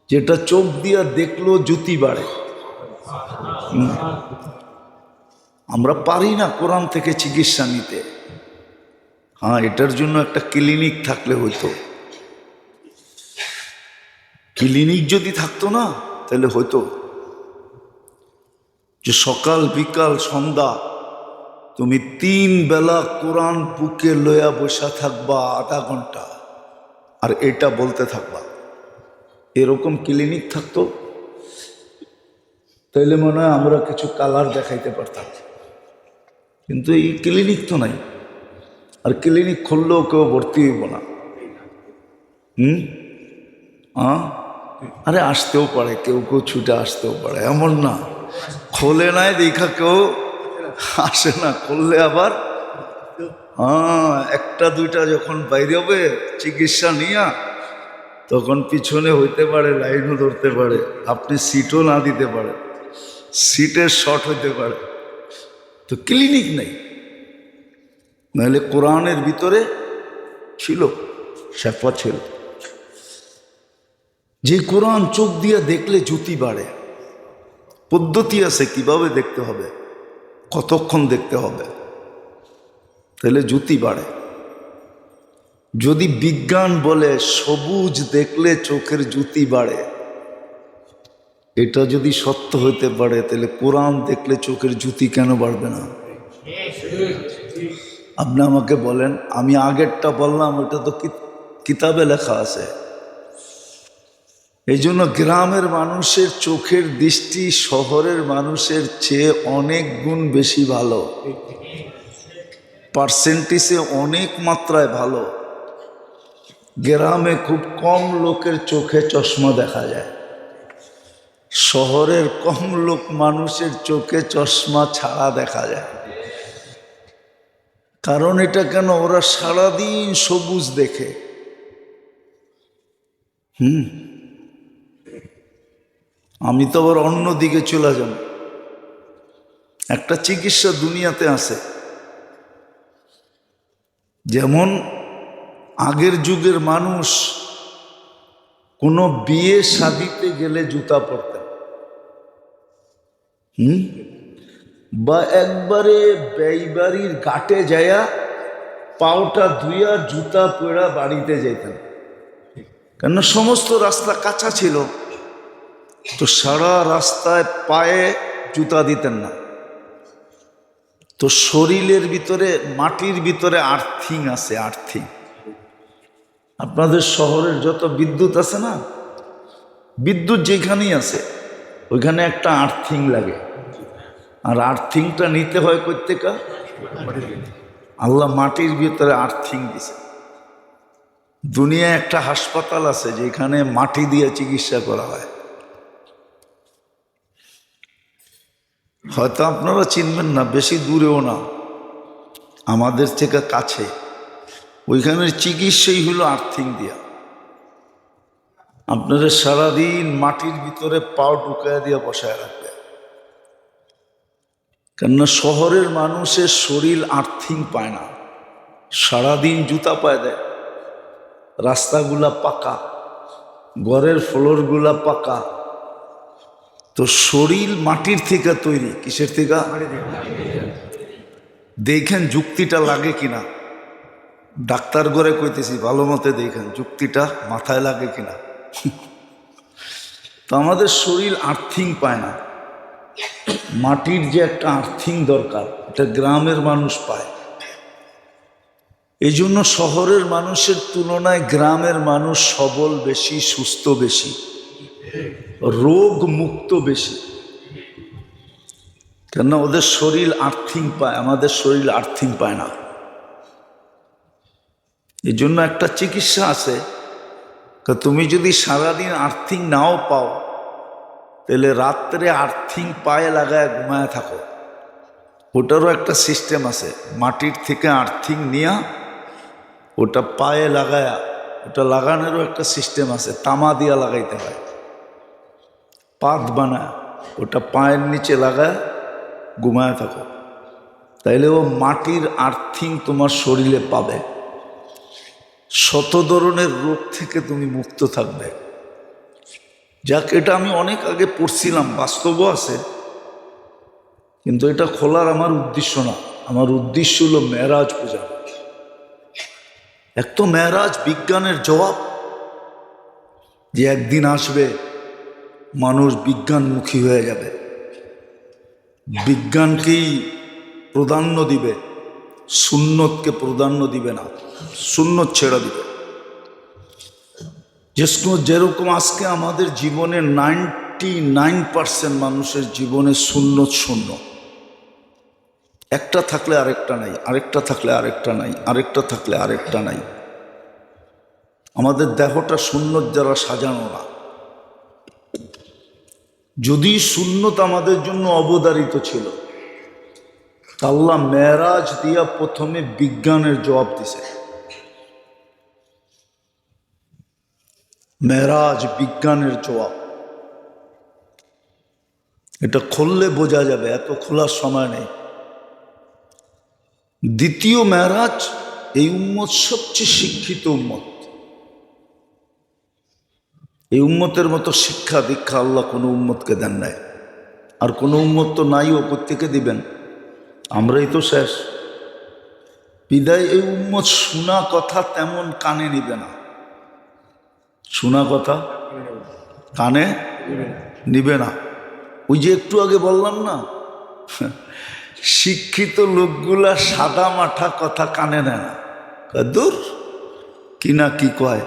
যেটা চোখ দিয়া দেখলো জ্যোতি বাড়ে। আমরা পারি না কোরআন থেকে চিকিৎসা নিতে। হ্যাঁ, এটার জন্য একটা ক্লিনিক থাকলে হইতো। ক্লিনিক যদি থাকতো না, তাহলে হইতো যে সকাল বিকাল সন্ধ্যা তুমি 3 বেলা কোরআন বুকে লইয়া বসা থাকবা আধা ঘন্টা, আর এটা বলতে থাকবা। এরকম ক্লিনিক থাকতো, তাইলে মনে হয় আমরা কিছু কালার দেখাইতে পারতাম। কিন্তু এই ক্লিনিক তো নাই, আর ক্লিনিক খুললেও কেউ ভর্তি হইব না। আরে আসতেও পারে, কেউ কেউ ছুটে আসতেও পারে, এমন না। খোলে নাই দেখা কেউ আসে না, করলে আবার হ্যাঁ, একটা দুইটা যখন বাইরে হবে চিকিৎসা নিয়া, তখন পিছনে হইতে পারে লাইনও ধরতে পারে, আপনি সিটও না দিতে পারে, সিটের শর্ট হইতে পারে, তো ক্লিনিক নেই। নাহলে কোরআনের ভিতরে ছিল, শেফা ছিল। যে কোরআন চোখ দিয়ে দেখলে জ্যোতি বাড়ে, পদ্ধতি আছে কিভাবে দেখতে হবে, কতক্ষণ দেখতে হবে, তাহলে জ্যোতি বাড়ে। যদি বিজ্ঞান বলে সবুজ দেখলে চোখের জ্যোতি বাড়ে, এটা যদি সত্য হইতে পারে, তাহলে কোরআন দেখলে চোখের জ্যোতি কেন বাড়বে না? আপনি আমাকে বলেন, আমি আগেরটা বললাম ওটা তো কিতাবে লেখা আছে। এই জন্য গ্রামের মানুষের চোখের দৃষ্টি শহরের মানুষের চেয়ে অনেক গুণ বেশি ভালো, পার্সেন্টেজে অনেক মাত্রায় ভালো। গ্রামে খুব কম লোকের চোখে চশমা দেখা যায়, শহরের কম লোক মানুষের চোখে চশমা ছাড়া দেখা যায়। কারণ এটা কেন, ওরা সারাদিন সবুজ দেখে। আমি তো আবার অন্যদিকে চলে যাব। একটা চিকিৎসা দুনিয়াতে আছে, যেমন আগের যুগের মানুষ কোনো বিয়ে শাদিতে গেলে জুতা পরতেন, বা একবারে ব্যয়বাড়ির ঘাটে যায়া পাওটা ধুইয়া জুতা পরা বাড়িতে যেতেন, কেন সমস্ত রাস্তা কাঁচা ছিল, তো সারা রাস্তায় পায়ে জুতা দিতেন না। তো শরীরের ভিতরে, মাটির ভিতরে আর্থিং আছে, আর্থিং। আপনাদের শহরের যত বিদ্যুৎ আছে না, বিদ্যুৎ যেখানেই আছে ওইখানে একটা আর্থিং লাগে, আর আর্থিংটা নিতে হয় কোত্থেকে? আল্লাহ মাটির ভিতরে আর্থিং দিছে। দুনিয়ায় একটা হাসপাতাল আছে যেখানে মাটি দিয়ে চিকিৎসা করা হয়, হয়তো আপনারা চিনবেন না, বেশি দূরেও না, আমাদের থেকে কাছে। ওইখানের চিকিৎসাই হলো আর্থিং দিয়া। আপনারা সারাদিন মাটির ভিতরে পাও ঢুকায় দিয়ে বসায় রাখবে, কেননা শহরের মানুষের শরীর আর্থিং পায় না, সারাদিন জুতা পায় দেয়, রাস্তাগুলা পাকা, ঘরের ফ্লোরগুলা পাকা। তো শরীর মাটির থেকে তৈরি, কিসের থেকে? দেখেন যুক্তিটা লাগে কিনা, ডাক্তার ঘরে কইতেছি, ভালো মতে দেখেন যুক্তিটা মাথায় লাগে কিনা। তো আমাদের শরীর আর্থিং পায় না, মাটির যে একটা আর্থিং দরকার, এটা গ্রামের মানুষ পায়। এই জন্য শহরের মানুষের তুলনায় গ্রামের মানুষ সবল বেশি, সুস্থ বেশি, রোগ মুক্ত বেশি, কেন ওদের শরীর আর্থিং পায়, আমাদের শরীর আর্থিং পায় না। এই জন্য একটা চিকিৎসা আছে, তুমি যদি সারাদিন আর্থিং নাও পাও, তাহলে রাত্রে আর্থিং পায়ে লাগায় ঘুমায় থাকো। ওটারও একটা সিস্টেম আছে, মাটির থেকে আর্থিং নিয়া ওটা পায়ে লাগায়া, ওটা লাগানোরও একটা সিস্টেম আছে, তামা দিয়া লাগাইতে হয়, পাত বানায় ওটা পায়ের নিচে লাগায় ঘুমায় থাকো, তাইলে ও মাটির আর্থিং তোমার শরীরে পাবে, শত ধরনের রোগ থেকে তুমি মুক্ত থাকবে। যাক, এটা আমি অনেক আগে পড়ছিলাম, বাস্তবও আছে, কিন্তু এটা খোলার আমার উদ্দেশ্য না। আমার উদ্দেশ্য হলো মেরাজ পূজা। এক তো মেরাজ বিজ্ঞানের জবাব, যে একদিন আসবে মানুষ বিজ্ঞানমুখী হয়ে যাবে, বিজ্ঞানকেই প্রাধান্য দিবে, সুন্নতকে প্রাধান্য দিবে না, সুন্নত ছেড়ে দিবে। যেরকম আজকে আমাদের জীবনে 99% মানুষের জীবনে সুন্নত শূন্য, একটা থাকলে আরেকটা নাই, আরেকটা থাকলে আরেকটা নাই, আরেকটা থাকলে আরেকটা নাই। আমাদের দেহটা সুন্নত দ্বারা সাজানো না। যদি সুন্নত আমাদের জন্য অবধারিত ছিল, আল্লাহ মেরাজ দিয়া প্রথমে বিজ্ঞানের জবাব দিছে। মেরাজ বিজ্ঞানের জবাব, এটা খুললে বোঝা যাবে, এত খোলার সময় নেই। দ্বিতীয় মেরাজ, এই উম্মত সবচেয়ে শিক্ষিত উম্মত। এই উম্মতের মতো শিক্ষা দীক্ষা আল্লাহ কোনো উম্মতকে দেন নাই, আর কোনো উম্মত তো নাই, ও প্রত্যেকে দিবেন, আমরাই তো শেষ। বিদায় এই উম্মত শোনা কথা তেমন কানে নিবে না, শোনা কথা কানে নিবে না। ওই যে একটু আগে বললাম না, শিক্ষিত লোকগুলা সাদা মাঠা কথা কানে নেয় না, দূর কি না কি কয়।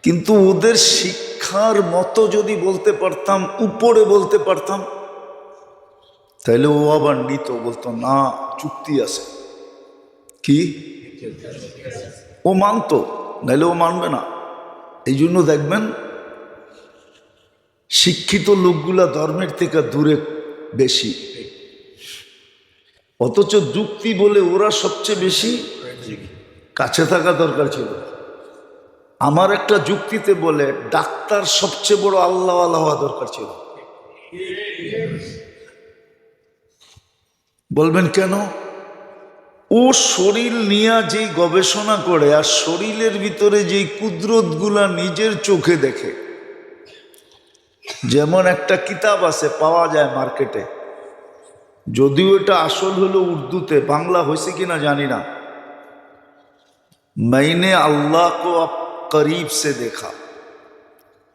কিন্তু ওদের শিক্ষার মতো যদি বলতে পারতাম, উপরে বলতে পারতাম, তাইলে ও আবার নিত, বলতো না চুক্তি আছে, কি ও মানতো, নাইলে ও মানবে না। এই জন্য দেখবেন শিক্ষিত লোকগুলা ধর্মের থেকে দূরে বেশি, অথচ যুক্তি বলে ওরা সবচেয়ে বেশি কাছে থাকা দরকার ছিল। আমার একটা যুক্তিতে বলে ডাক্তার সবচেয়ে বড় আল্লাহওয়ালা হওয়া দরকার ছিল। বলবেন কেন? ও শরীর নিয়ে যেই গবেষণা করে, আর শরীরের ভিতরে যেই কুদরতগুলা নিজের চোখে দেখে। যেমন একটা কিতাব আছে, পাওয়া যায় মার্কেটে, যদিও এটা আসল হলো উর্দুতে, বাংলা হয়েছে কিনা জানি না। मैंने अल्लाह को अब करीब से देखा।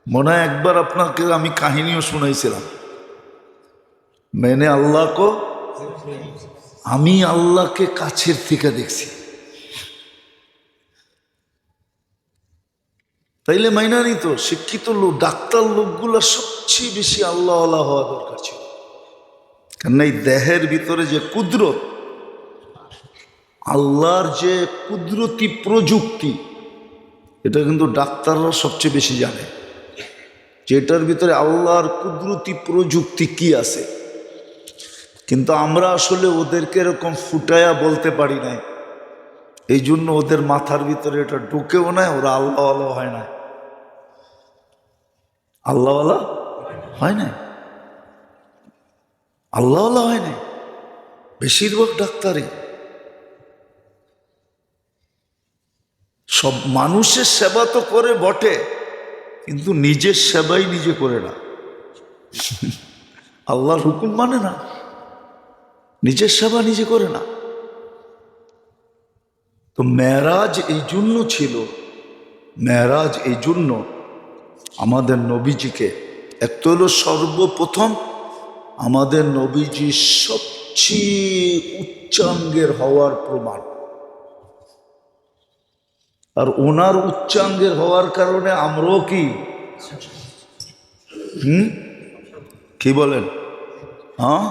মনে হয় একবার আপনাকে আমি কাহিনীও শুনাইছিলাম। मैंने अल्लाह को, আমি আল্লাহকে কাছের থেকে দেখছি। তাইলে মাইনা নিত শিক্ষিত লোক, ডাক্তার লোকগুলা সবচেয়ে বেশি আল্লাহওয়ালা হওয়া দরকার ছিল। কারণ এই দেহের ভিতরে যে কুদরত, আল্লাহর যে কুদরতি প্রযুক্তি, এটা কিন্তু ডাক্তাররা সবচেয়ে বেশি জানে, যেটার ভিতরে আল্লাহর কুদরতি প্রযুক্তি কি আছে। কিন্তু আমরা আসলে ওদেরকে এরকম ফুটায়া বলতে পারি না, এই জন্য ওদের মাথার ভিতরে এটা ঢুকেও না, ওরা আল্লাহওয়ালা হয় না, আল্লাহওয়ালা হয় না, আল্লাহওয়ালা হয় না বেশিরভাগ ডাক্তারই। সব মানুষের সেবা তো করে বটে, কিন্তু নিজের সেবাই নিজে করে না, আল্লাহর হুকুম মানে না, নিজের সেবা নিজে করে না। তো মেরাজ এই জন্য ছিল, মেরাজ এই জন্য আমাদের নবীজিকে, এক তো হলো সর্বপ্রথম আমাদের নবীজি সবচেয়ে উচ্চাঙ্গের হওয়ার প্রমাণ, আর ওনার উচ্চাঙ্গের হওয়ার কারণে আমরাও কি বলেন? হ্যাঁ,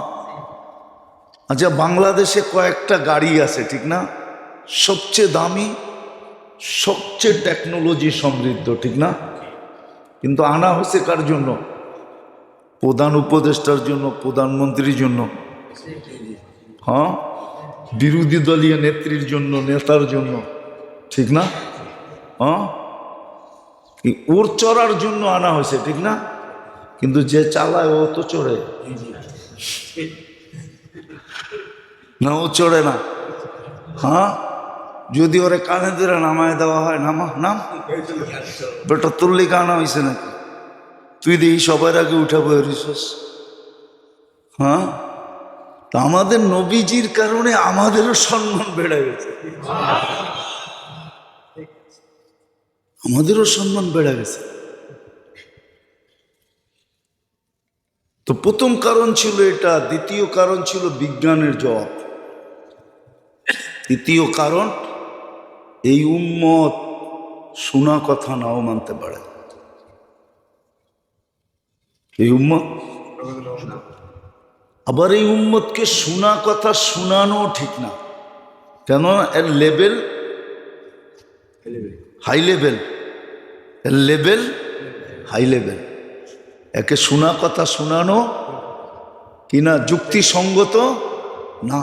আচ্ছা, বাংলাদেশে কয়েকটা গাড়ি আছে ঠিক না, সবচেয়ে দামি, সবচেয়ে টেকনোলজি সমৃদ্ধ, ঠিক না? কিন্তু আনা হয়েছে কার জন্য? প্রধান উপদেষ্টার জন্য, প্রধানমন্ত্রীর জন্য, হ্যাঁ, বিরোধী দলীয় নেত্রীর জন্য, নেতার জন্য, ঠিক না? হ্যাঁ, ওর চড়ার জন্য আনা হয়েছে, ঠিক না? কিন্তু যে চালায় ও তো চড়ে না, ও চড়ে না। হ্যাঁ, যদি ওরে কানে ধরে নামায় দেওয়া হয়, নামা নাম বেটা তুললি কানা হয়েছে নাকি, তুই দেখি সবার আগে উঠাবো রিসোর্স। হ্যাঁ, তো আমাদের নবীজির কারণে আমাদেরও সম্মান বেড়ে গেছে, আমাদেরও সম্মান বেড়ে গেছে। তো প্রথম কারণ ছিল এটা, দ্বিতীয় কারণ ছিল বিজ্ঞানের জবাব, তৃতীয় কারণ এই উম্মত শোনা কথা নাও মানতে পারে। এই উম্মত, আবার এই উম্মতকে শোনা কথা শোনানো ঠিক না, কেন? এর লেভেল হাই লেভেল, এর লেভেল হাই লেভেল। একে শোনা কথা শোনানো কিনা যুক্তিসঙ্গত না।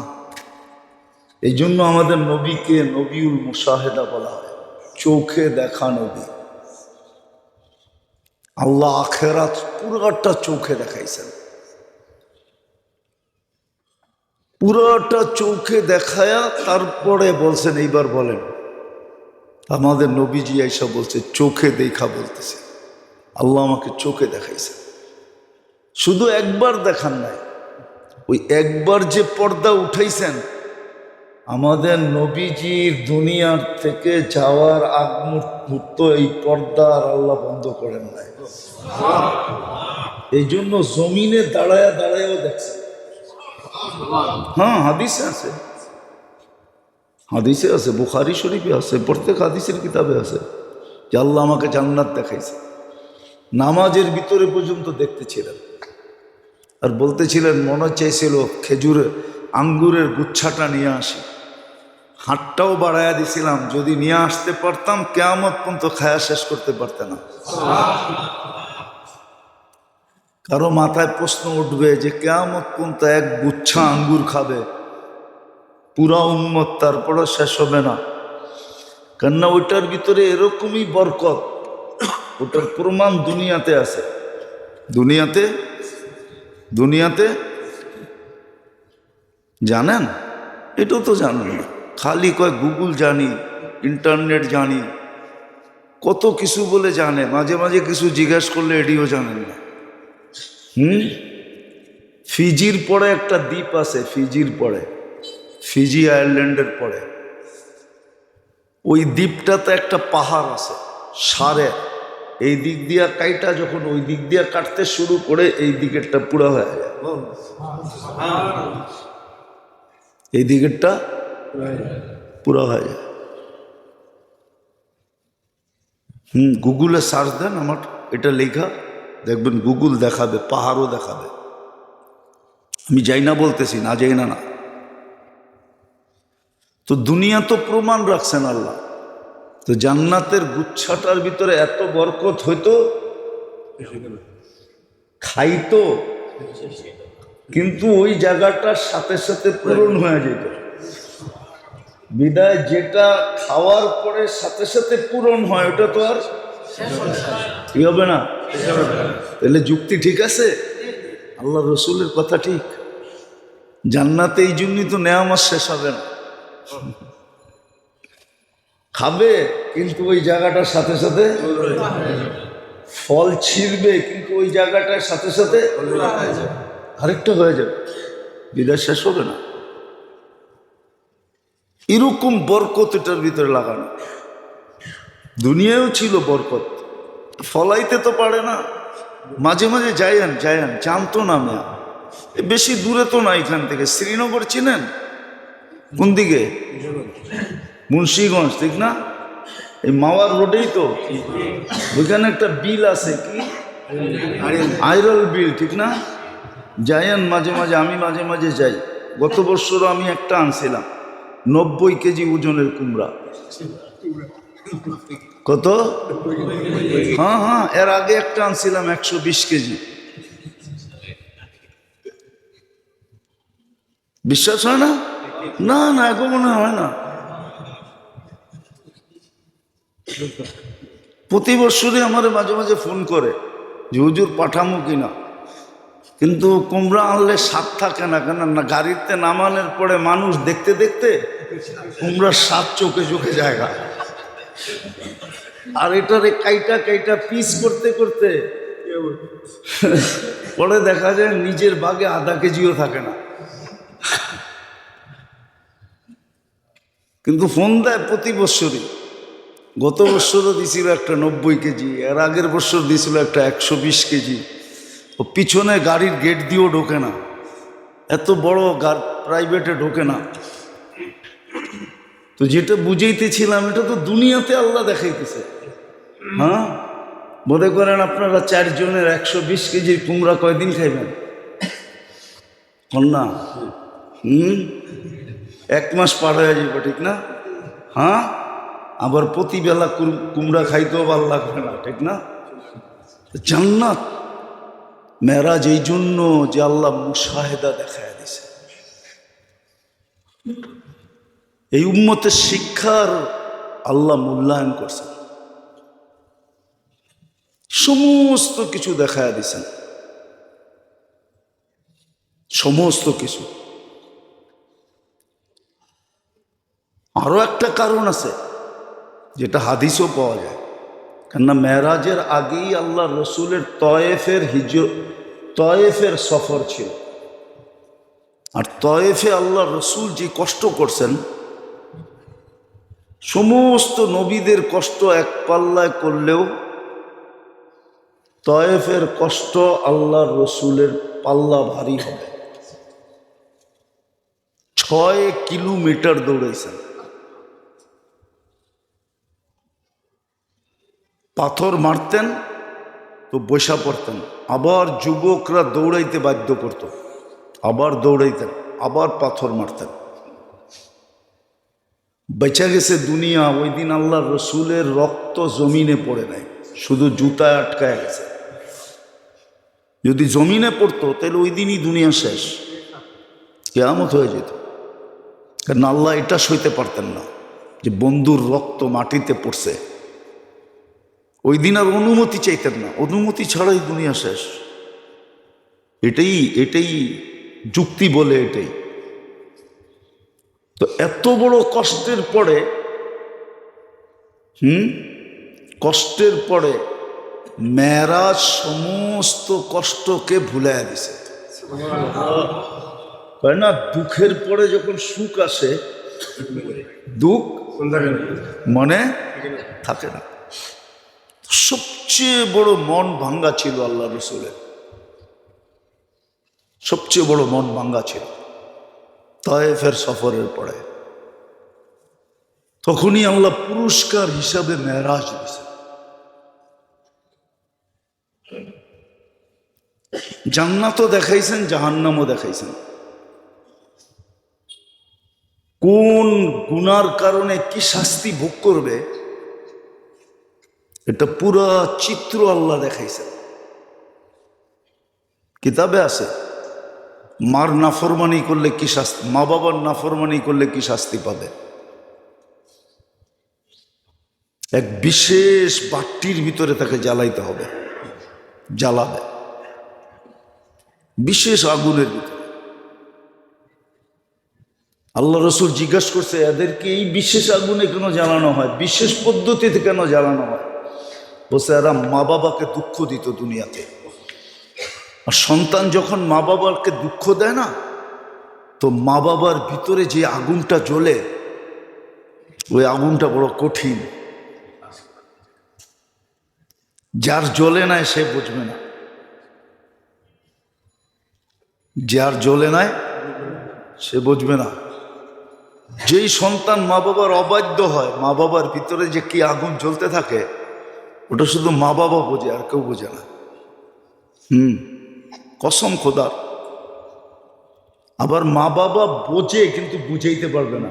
এই জন্য আমাদের নবীকে নবীউল মুশাহেদা বলা হয়, চোখে দেখা নবী। আল্লাহ আখেরাত পুরোটা চোখে দেখাইছেন, পুরোটা চোখে দেখায়া তারপরে বলছেন এইবার বলেন। আমাদের নবীজি আইসা বলছে চোখে দেখা বলতেছে, আল্লাহ আমাকে চোখে দেখাইছে। শুধু একবার দেখান নাই, ওই একবার যে পর্দা উঠাইছেন, আমাদের নবীজির দুনিয়ার থেকে যাওয়ার আগ মুহূর্ত এই পর্দা আর আল্লাহ বন্ধ করেন নাই। এই জন্য জমিনে দাঁড়ায়া দাঁড়ায়ও দেখছে। হ্যাঁ, হাদিসে আছে, হাদিসে আছে, বুখারী শরীফে আছে, প্রত্যেক হাদিসের কিতাবে আছে যে আল্লাহ আমাকে জান্নাত দেখাইছে। নামাজের ভিতরে পর্যন্ত দেখতেছিলেন, আর বলতেছিলেন মনে চাইছিল খেজুরের আঙ্গুরের গুচ্ছাটা নিয়ে আসি, হাতটাও বাড়াইয়া দিছিলাম, যদি নিয়ে আসতে পারতাম কিয়ামত পর্যন্ত খায়া শেষ করতে পারতে না। কারো মাথায় প্রশ্ন উঠবে যে কিয়ামত পর্যন্ত এক গুচ্ছা আঙ্গুর খাবে পুরা উম্মত, তারপরে শেষ হবে না। কেননা ওইটার ভিতরে এরকমই বরকত, ওটার প্রমাণ দুনিয়াতে আছে। দুনিয়াতে দুনিয়াতে জানেন? এটাও তো জানেন না, খালি কয় গুগল জানি, ইন্টারনেট জানি, কত কিছু বলে জানে, মাঝে মাঝে কিছু জিজ্ঞেস করলে এটিও জানেন না। ফিজির পরে একটা দ্বীপ আছে, ফিজির পরে, ফিজি আয়ারল্যান্ডের পরে, ওই দ্বীপটাতে একটা পাহাড় আছে সারে, এই দিক দিয়া কাইটা যখন ওই দিক দিয়া কাটতে শুরু করে এই দিকেরটা পুরা হয়ে যায়, এই দিকেরটা পুরা হয়ে যায়। গুগলে সার্চ দেন, আমার এটা লেখা, দেখবেন গুগল দেখাবে, পাহাড়ও দেখাবে। আমি যাই না বলতেছি, না যাই না না। তো দুনিয়া তো প্রমাণ রাখছেন আল্লাহ। তো জান্নাতের গুচ্ছাটার ভিতরে এত বরকত হইতো, খাইতো, কিন্তু ওই জায়গাটার সাথে সাথে পূরণ হয়ে যেত। বিদায় যেটা খাওয়ার পরে সাথে সাথে পূরণ হয়, ওটা তো আর কি হবে না। তাহলে যুক্তি ঠিক আছে, আল্লাহ রসুলের কথা ঠিক। জান্নাতে এই জন্যই তো নেয়ামত শেষ হবে না, খাবে কিন্তু ওই জায়গাটার সাথে সাথে, ফল ছিঁড়বে কিন্তু ওই জায়গাটার সাথে সাথে আরেকটা হয়ে যাবে, বিদায় শেষ হবে না। এরকম বরকত এটার ভিতরে লাগানো। দুনিয়াও ছিল বরকত, ফলাইতে তো পারে না। মাঝে মাঝে যাইয়েন জানতো না মেয়া, বেশি দূরে তো না এখান থেকে। শ্রীনগর চিনেন? কোন দিকে? মুন্সিগঞ্জ, ঠিক না? এই মাওয়ার রোডেই তো, ওইখানে একটা বিল আছে, কি আইরল বিল, ঠিক না? যাইয়েন মাঝে মাঝে, আমি মাঝে মাঝে যাই। গত বছরও আমি একটা আনছিলাম 90 কেজি ওজনের কুমড়া। কত? হ্যাঁ, এর আগে একটা আনছিলাম 120 কেজি। বিশ্বাস হয় না? না না, এখন মনে হয় না। প্রতি বছরই আমার মাঝে মাঝে ফোন করে যে হুজুর পাঠামো কিনা, কিন্তু কুমড়া আনলে স্বাদ থাকে না। কেন না, গাড়িতে নামানোর পরে মানুষ দেখতে দেখতে কুমড়ার স্বাদ চোখে চোখে জায়গা। আর এটারে কাইটা পিস করতে করতে পরে দেখা যায় নিজের বাগে আধা কেজিও থাকে না। কিন্তু ফোন দেয় প্রতি বছরই। গত বছরও দিছিল একটা 90 কেজি, এর আগের বছর দিছিল একটা 120 কেজি। ও পিছনে গাড়ির গেট দিয়েও ঢোকে না, এত বড় প্রাইভেটে ঢোকে না। তো যেটা বুঝাইতেছিলাম, এটা তো দুনিয়াতে আল্লাহ দেখাইতেছে। হ্যাঁ, মনে করেন আপনারা 4 জনের 120 কেজির কুমড়া কয়দিন খাইবেন? না, 1 মাস পার হয়ে যাবে, ঠিক না? হ্যাঁ, আবার প্রতিবেলা কুমড়া খাইতেও ভালো লাগবে না, ঠিক না? জান্নাত মেরাজ এই জন্য যে আল্লাহ মুশাহেদা দেখায় দিছে। এই উম্মতের শিক্ষার আল্লাহ মূল্যায়ন করছেন, সমস্ত কিছু দেখায় দিছেন, সমস্ত কিছু। আরো একটা কারণ আছে যেটা হাদিসও পাওয়া যায়, কেননা মেরাজের আগেই আল্লাহ রসুলের তয়েফের সফর ছিল। আর তয়েফে আল্লাহ রসুল যে কষ্ট করছেন, সমস্ত নবীদের কষ্ট এক পাল্লায় করলেও তয়েফের কষ্ট আল্লাহ রসুলের পাল্লা ভারী হবে। 6 কিলোমিটার দৌড়াইছেন, পাথর মারতেন তো বৈশা পড়তেন, আবার যুবকরা দৌড়াইতে বাধ্য করত, আবার দৌড়াইতেন, আবার পাথর মারতেন। বেঁচে গেছে দুনিয়া। ওই দিন আল্লাহ রসুলের রক্ত জমিনে পড়ে নাই, শুধু জুতায় আটকায় গেছে। যদি জমিনে পড়তো তাহলে ওই দিনই দুনিয়া শেষ, কিয়ামত হয়ে যেত। কারণ আল্লাহ এটা সইতে পারতেন না যে বন্ধুর রক্ত মাটিতে পড়ছে। ওই দিন আর অনুমতি চাইতেন না, অনুমতি ছাড়াই দুনিয়া শেষ। এটাই যুক্তি বলে, এটাই তো। এত বড় কষ্টের পরে কষ্টের পরে মেরাজ সমস্ত কষ্টকে ভুলাইয়া দিছে। তাই না? দুঃখের পরে যখন সুখ আসে, দুঃখ মনে থাকে না। সবচেয়ে বড় মন ভাঙ্গা ছিল আল্লাহ রসুলের, সবচেয়ে বড় মন ভাঙ্গা ছিল তায়েফের সফরের পরে। তখনই আল্লাহ পুরস্কার হিসাবে মেরাজ দিয়েছে। জান্নাতও দেখাইছেন, জাহান্নামও দেখাইছেন। কোন গুনার কারণে কি শাস্তি ভোগ করবে এটা পুরা চিত্র আল্লাহ দেখাইছেন। কিতাবে আছে মার নাফরমানি করলে কি শাস্তি, মা বাবার নাফরমানি করলে কি শাস্তি পাবে। এক বিশেষ বাটির ভিতরে তাকে জ্বালাইতে হবে, জ্বালাবে বিশেষ আগুনের ভিতরে। আল্লাহ রসুল জিজ্ঞাসা করছে, এদেরকে এই বিশেষ আগুনে কেন জ্বালানো হয়, বিশেষ পদ্ধতিতে কেন জ্বালানো হয়? বলছে এরা মা বাবাকে দুঃখ দিত দুনিয়াতে। আর সন্তান যখন মা বাবাকে দুঃখ দেয় না, তো মা বাবার ভিতরে যে আগুনটা জ্বলে, ওই আগুনটা বড় কঠিন। যার জ্বলে নাই সে বুঝবে না, যার জ্বলে নাই সে বুঝবে না। যেই সন্তান মা বাবার অবাধ্য হয়, মা বাবার ভিতরে যে কি আগুন জ্বলতে থাকে, ওটা শুধু মা বাবা বোঝে, আর কেউ বোঝে না। কসম খোদার। আবার মা বাবা বোঝে কিন্তু বুঝাইতে পারবে না,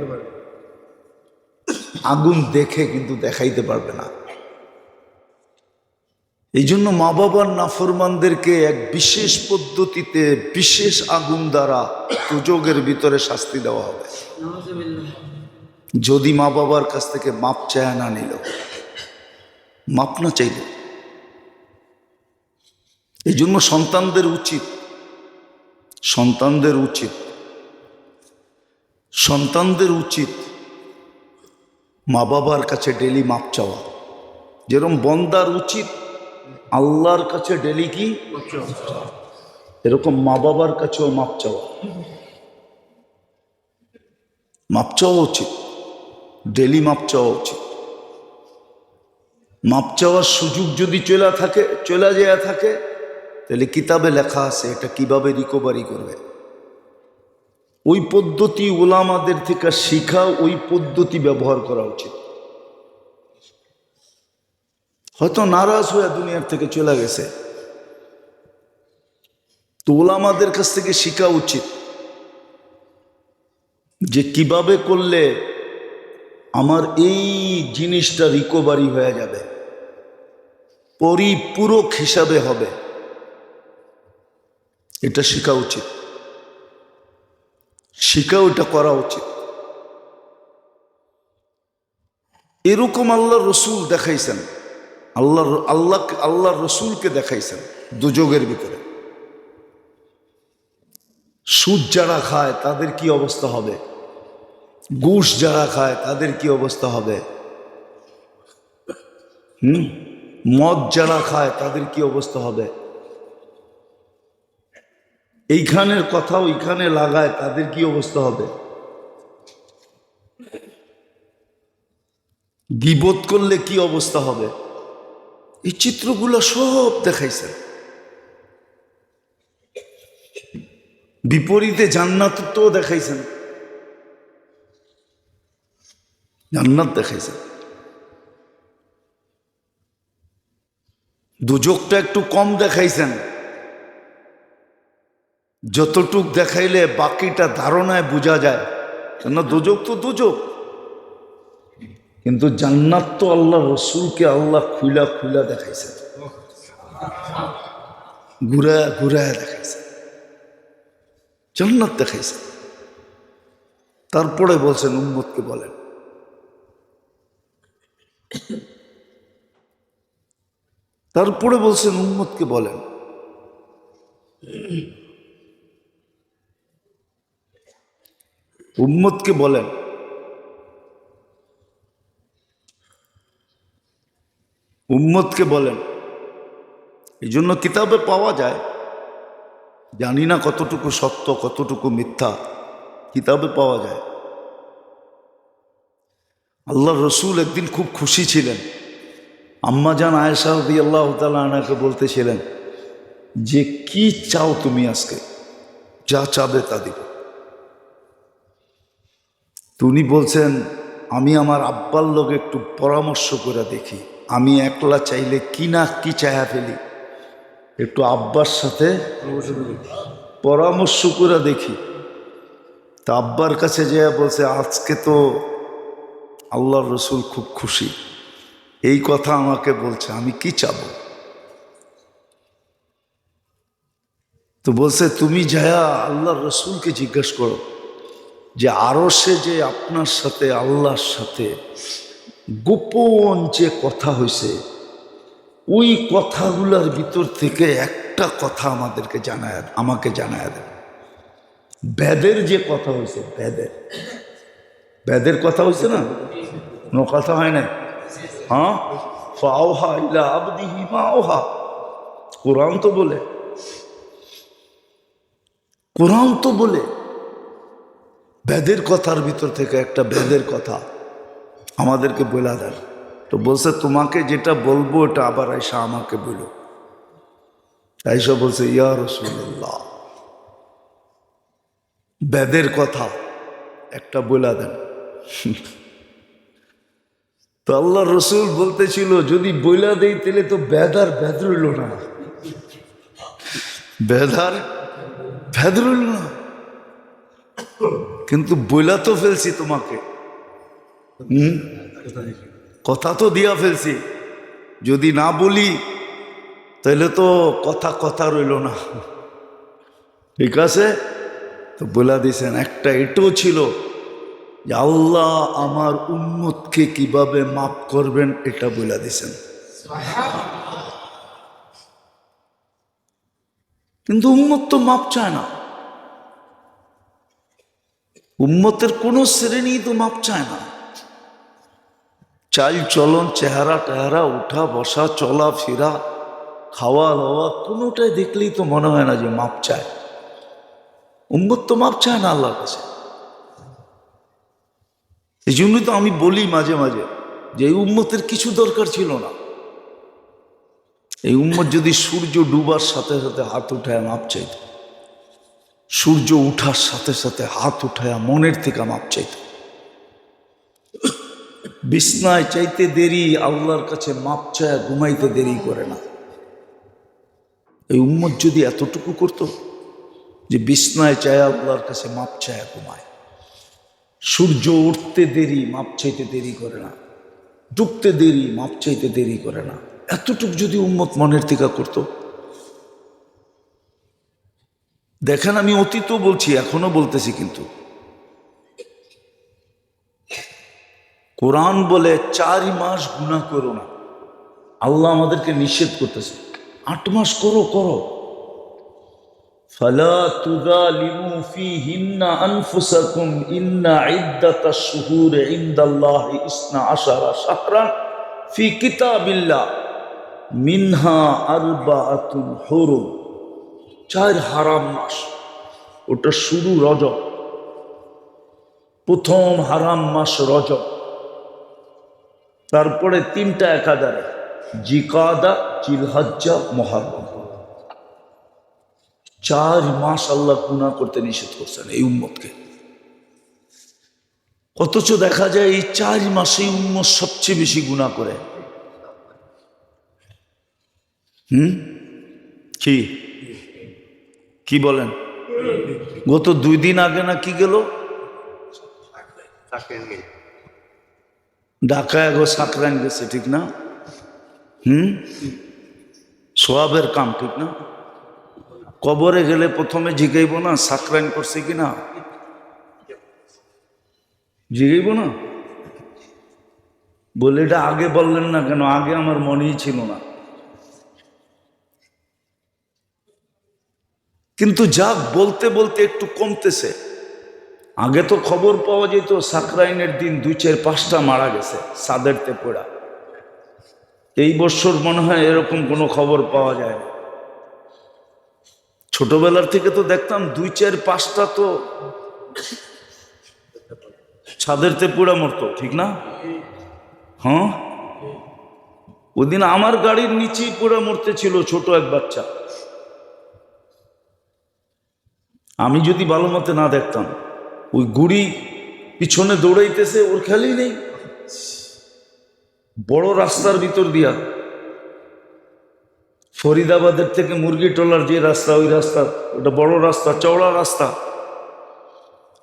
আগুন দেখে কিন্তু দেখাইতে পারবে না। এই জন্য মা বাবার নাফরমানদেরকে এক বিশেষ পদ্ধতিতে বিশেষ আগুন দ্বারা দুজকের ভিতরে শাস্তি দেওয়া হবে, যদি মা বাবার কাছ থেকে মাপ চায় না নিল, মাপ না চাইল। এই জন্য সন্তানদের উচিত মা বাবার কাছে ডেলি মাপ চাওয়া। যেরকম বন্দার উচিত আল্লাহর কাছে ডেলি কি, এরকম মা বাবার কাছেও মাপ চাওয়া। মাপ চাওয়া উচিত, ডেলি মাপ চাওয়া উচিত। মাপ চাওয়ার সুযোগ যদি চলে যায় থাকে, তাহলে কিতাবে লেখা আছে এটা কিভাবে রিকভারি করবে। ওই পদ্ধতি ওলামাদের থেকে শিখা, ওই পদ্ধতি ব্যবহার করা উচিত। হয়তো নারাজ হয়ে দুনিয়ার থেকে চলে গেছে, তো ওলামাদের কাছ থেকে শিখা উচিত যে কিভাবে করলে আমার এই জিনিসটা রিকভারি হয়ে যাবে, পরিপূরক হিসাবে হবে। এটা শেখা উচিত, ওটা করা উচিত। এরকম আল্লাহ রসুল দেখাইছেন, আল্লাহ রসুলকে দেখাইছেন দুযোগের ভিতরে। সুদ যারা খায় তাদের কি অবস্থা হবে, ঘুষ যারা খায় তাদের কি অবস্থা হবে, মদ যারা খায় তাদের কি অবস্থা হবে, এইখানের কথা ওইখানে লাগায় তাদের কি অবস্থা হবে, গীবত করলে কি অবস্থা হবে, এই চিত্রগুলো সব দেখাইছেন। বিপরীতে জান্নাত তো দেখাইছেন, জান্নাত দেখাইছেন। দুজকটা একটু কম দেখাইছেন, যতটুক দেখাইলে বাকিটা ধারণায় বোঝা যায়, কেন দুজক তো দুজক। কিন্তু জান্নাত তো আল্লাহ রসুলকে আল্লাহ খুইলা খুইলা দেখাইছেন, ঘুরায় ঘুরায় দেখাইছেন, জান্নাত দেখাইছেন। তারপরে বলছেন উম্মতকে বলেন, তারপরে বলছেন উম্মতকে বলেন। উম্মতকে বলেন, উম্মতকে বলেন। এই জন্য কিতাবে পাওয়া যায়, জানি না কতটুকু সত্য কতটুকু মিথ্যা, কিতাবে পাওয়া যায়। আল্লাহ রসুল একদিন খুব খুশি ছিলেন। আম্মাজান আয়েশা রাদিয়াল্লাহু তাআলা আনহাকে বলতেছিলেন যে কি চাও তুমি, আজকে যা চাবে তা দিব। উনি বলছেন আমি আমার আব্বার লোক একটু পরামর্শ করে দেখি, আমি একলা চাইলে কি না কি চায়া ফেলি, একটু আব্বার সাথে পরামর্শ করে দেখি। তা আব্বার কাছে যেয়ে বলছে আজকে তো আল্লাহর রসুল খুব খুশি, এই কথা আমাকে বলছে, আমি কি চাবো। তো বলছে তুমি যায়া আল্লাহর রসুলকে জিজ্ঞেস করো যে আরশে যে আপনার সাথে আল্লাহর সাথে গোপন যে কথা হয়েছে, ওই কথাগুলোর ভিতর থেকে একটা কথা আমাকে জানায় দেন। বেদের যে কথা হয়েছে, বেদের কথা হয়েছে না, কোনো কথা হয় না। হ্যাঁ, ফাওহা ইলা আবদিহি মা আওহা, কোরআন তো বলে, কোরআন তো বলে বেদের কথার ভিতর থেকে একটা বেদের কথা আমাদেরকে বলা দেন। তো বলছে তোমাকে যেটা বলবো ওটা আবার আয়সা আমাকে বলো। আয়সা বলছে ইয়া রাসূলুল্লাহ, বেদের কথা একটা বলা দেন। তো আল্লাহ রসুল বলতেছিল যদি বইলা দেই তাহলে তো বেদ আর বেদ রইল না, বেদ আর বেদ রইল না। কিন্তু বইলা তো ফেলছি তোমাকে, কথা তো দিয়া ফেলছি, যদি না বলি তাহলে তো কথা কথা রইল না। ঠিক আছে, তো বলা দিয়েছেন একটা এটাও ছিল যে আল্লাহ আমার উম্মতকে কিভাবে মাফ করবেন, এটা বলে দিয়েছেন। কিন্তু উম্মত তো মাপ চায় না, উম্মতের কোনো শ্রেণী তো মাপ চায় না। চাল চলন, চেহারা টেহারা, উঠা বসা, চলা ফেরা, খাওয়া দাওয়া, কোনোটাই দেখলেই তো মনে হয় না যে মাপ চায়। উম্মত তো মাপ চায় না আল্লাহর কাছে। এই জন্যই তো আমি বলি মাঝে মাঝে যে এই উম্মতের কিছু দরকার ছিল না। এই উম্মত যদি সূর্য ডুবার সাথে সাথে হাত উঠায় মাপ চাইত, সূর্য উঠার সাথে সাথে হাত উঠায় মনের থেকে মাপ চাইত, বিছনায় চাইতে দেরি আল্লাহর কাছে মাপ চায় ঘুমাইতে দেরি করে না। এই উম্মত যদি এতটুকু করতো যে বিছনায় চায় আল্লাহর কাছে মাপ চায় ঘুমায়, সূর্য উঠতে দেরি মাপ চাইতে দেরি করে না, ডুবতে দেরি মাপ চাইতে দেরি করে না, এতটুকু যদি উম্মত মনের থেকে করতো। দেখেন আমি অতীতও বলছি এখনো বলতেছি, কিন্তু কোরআন বলে 4 মাস গুনাহ করো না। আল্লাহ আমাদেরকে নিষেধ করতেছে 8 মাস করো করো। ফালা তুযালিমু ফীহিন্না আনফুসাকুম ইন্না ইদ্দাতাশ শুহুরি ইনদাল্লাহি 12 শাহরান ফি কিতাবিল্লাহ মিনহা আরবাআতুন হুরুম। 4 হারাম মাস। ওটা শুরু রজব, প্রথম হারাম মাস রজব, তারপরে 3টা একাদারে জিকাদা, জিলহজ্জা, মুহররম। 4 মাস আল্লাহ গুনাহ করতে নিষেধ করছেন এই উম্মতকে। অথচ দেখা যায় এই 4 মাসেই উম্মত সবচেয়ে বেশি গুনাহ করে। কি কি বলেন? গত 2 দিন আগে না কি গেল ঢাকায় গো সাকরাইন গেছে, ঠিক না? সোয়াবের কাম, ঠিক না? কবরে গেলে প্রথমে জিগাইব না সাকরাইন করছে কিনা? জিগাইব না? বলে এটা আগে বললেন না কেন? আগে আমার মনেই ছিল না। কিন্তু যাক, বলতে বলতে একটু কমতেছে। আগে তো খবর পাওয়া যেত সাকরাইনের দিন 2-4-5টা মারা গেছে সাদেরতে পড়া। এই বছর মনে হয় এরকম কোনো খবর পাওয়া যায় না। ছোটবেলার থেকে তো দেখতাম 2-4-5টা তো ছাদেরতে পোড়া মরতো, ঠিক না? হ্যাঁ, ওদিন আমার গাড়ির নিচেই পোড়া মরতে ছিল ছোট এক বাচ্চা। আমি যদি ভালো মতে না দেখতাম, ওই গুড়ি পিছনে দৌড়াইতেছে, ওর খেয়ালই নেই। বড় রাস্তার ভিতর দিয়া, ফরিদাবাদের থেকে মুরগিটোলার যে রাস্তা, ওই রাস্তা, ওটা বড় রাস্তা, চওড়া রাস্তা।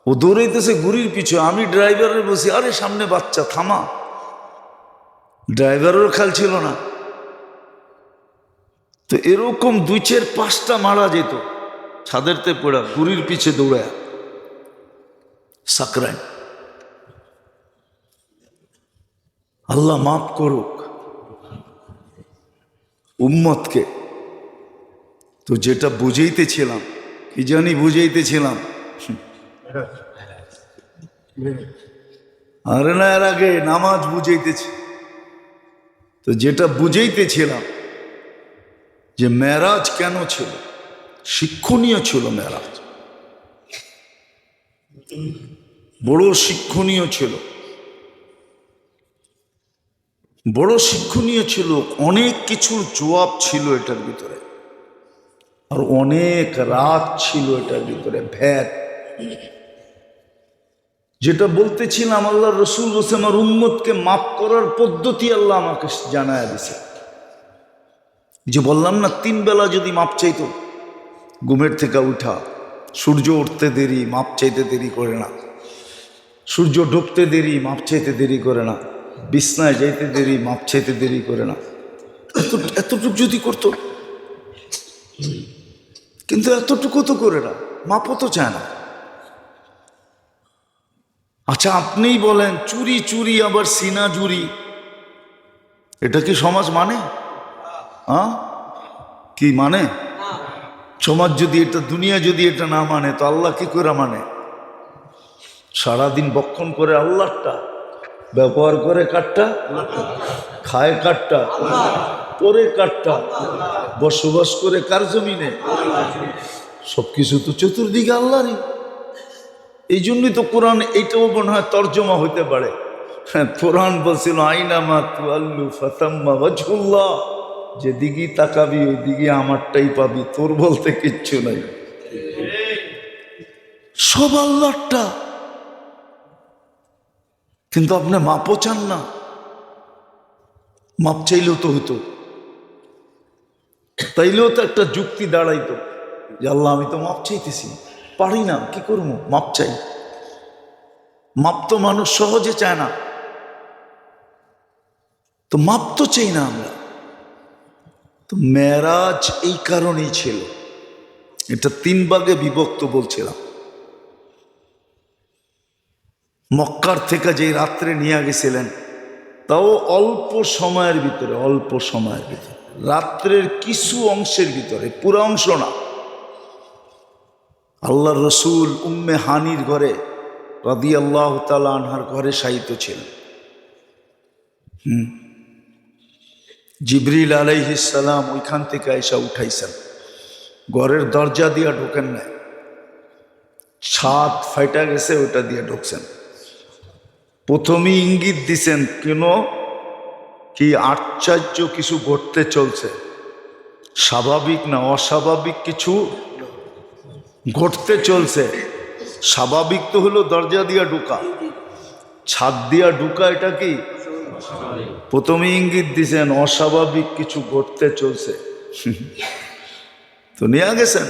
ও দৌড়াইতেছে গুড়ির পিছু। আমি ড্রাইভারের বসি, আরে সামনে বাচ্চা, থামা। ড্রাইভারেরও খেয়াল ছিল না। তো এরকম 2-4-5টা মারা যেত ছাদেরতে পড়া গুড়ির পিছে দৌড়ায় সাকরাইন। আল্লাহ মাফ করুক উম্মতকে। তো যেটা বুঝাইতেছিলাম, কি জানি বুঝাইতেছিলাম, আরে না, এর আগে নামাজ বুঝাইতেছি। তো যেটা বুঝাইতেছিলাম যে মেরাজ কেন ছিল, শিক্ষণীয় ছিল মেরাজ, বড় শিক্ষণীয় ছিল, বড় শিক্ষণীয় ছিল। অনেক কিছুর জবাব ছিল এটার ভিতরে, আর অনেক রাত ছিল এটার ভিতরে, ভেদ। যেটা বলতেছিলাম, আল্লাহ রসুল বলছে আমার উম্মতকে মাফ করার পদ্ধতি আল্লাহ আমাকে জানায় দিছে। যে বললাম না 3 বেলা যদি মাপ চাইতো, ঘুমের থেকে উঠা, সূর্য উঠতে দেরি মাপ চাইতে দেরি করে না, সূর্য ডুবতে দেরি মাপ চাইতে দেরি করে না, বিছনায় যাইতে দেরি মাপ চাইতে দেরি করে না, এতটুকু যদি করতো। কিন্তু এতটুকু তো করে না, মাপও তো চায় না। আচ্ছা আপনিই বলেন, চুরি চুরি আবার সিনা জুরি, এটা কি সমাজ মানে? কি মানে? সমাজ যদি এটা, দুনিয়া যদি এটা না মানে, তো আল্লাহ কি করে মানে? সারাদিন বক্ষণ করে আল্লাহটা, ব্যবহার করে কাঠটা, খায় কাঠটা, পরে কাঠটা, বসবাস করে কার জমিনে? সবকিছু তো চতুর্দিকে আল্লাহরই। এই জন্যই তো কোরআন এইটাও মনে হয় তর্জমা হইতে পারে। হ্যাঁ, কোরআন বলছিল আইনামা তুআল্লু ফাতাম্মা ওয়াজহুল্লাহ, যেদিকে তাকাবি ওই দিকে আমারটাই পাবি, তোর বলতে কিচ্ছু নাই, সব আল্লাহটা। কিন্তু আপনি মাপও চান না। মাপ চাইলেও তো হতো, তাইলেও তো একটা যুক্তি দাঁড়াইতো যে আল্লাহ আমি তো মাপ চাইতেছি, পারি না, কি করবো, মাপ চাই। মাপ তো মানুষ সহজে চায় না, তো মাপ তো চাই না আমরা। তো মেরাজ এই কারণেই ছিল। এটা 3 ভাগে বিভক্ত বলছিলাম। মক্কার থেকে যেই রাত্রে নিয়ে গেছিলেন, তাও অল্প সময়ের ভিতরে, অল্প সময়ের ভিতরে, রাত্রের কিছু অংশের ভিতরে, পুরো অংশ না। আল্লাহর রসুল উম্মে হানির ঘরে রাদিয়াল্লাহু তাআলা আনহার ঘরে শায়িত ছিলেন। জিবরিল আলাইহিস সালাম ওইখান থেকে এসে উঠাইছেন, ঘরের দরজা দিয়া ঢোকেন নাই, ছাদ ফাইটা গেছে ওইটা দিয়ে ঢুকছেন। প্রথমেই ইঙ্গিত দিছেন কেন কি আশ্চর্য কিছু ঘটতে চলছে, স্বাভাবিক না অস্বাভাবিক কিছু ঘটতে চলছে। স্বাভাবিক তো হলো দরজা দিয়া ঢুকা, ছাদ দিয়া ঢুকা এটা কি? প্রথমে ইঙ্গিত দিছেন অস্বাভাবিক কিছু ঘটতে চলছে। তো নিয়ে গেছেন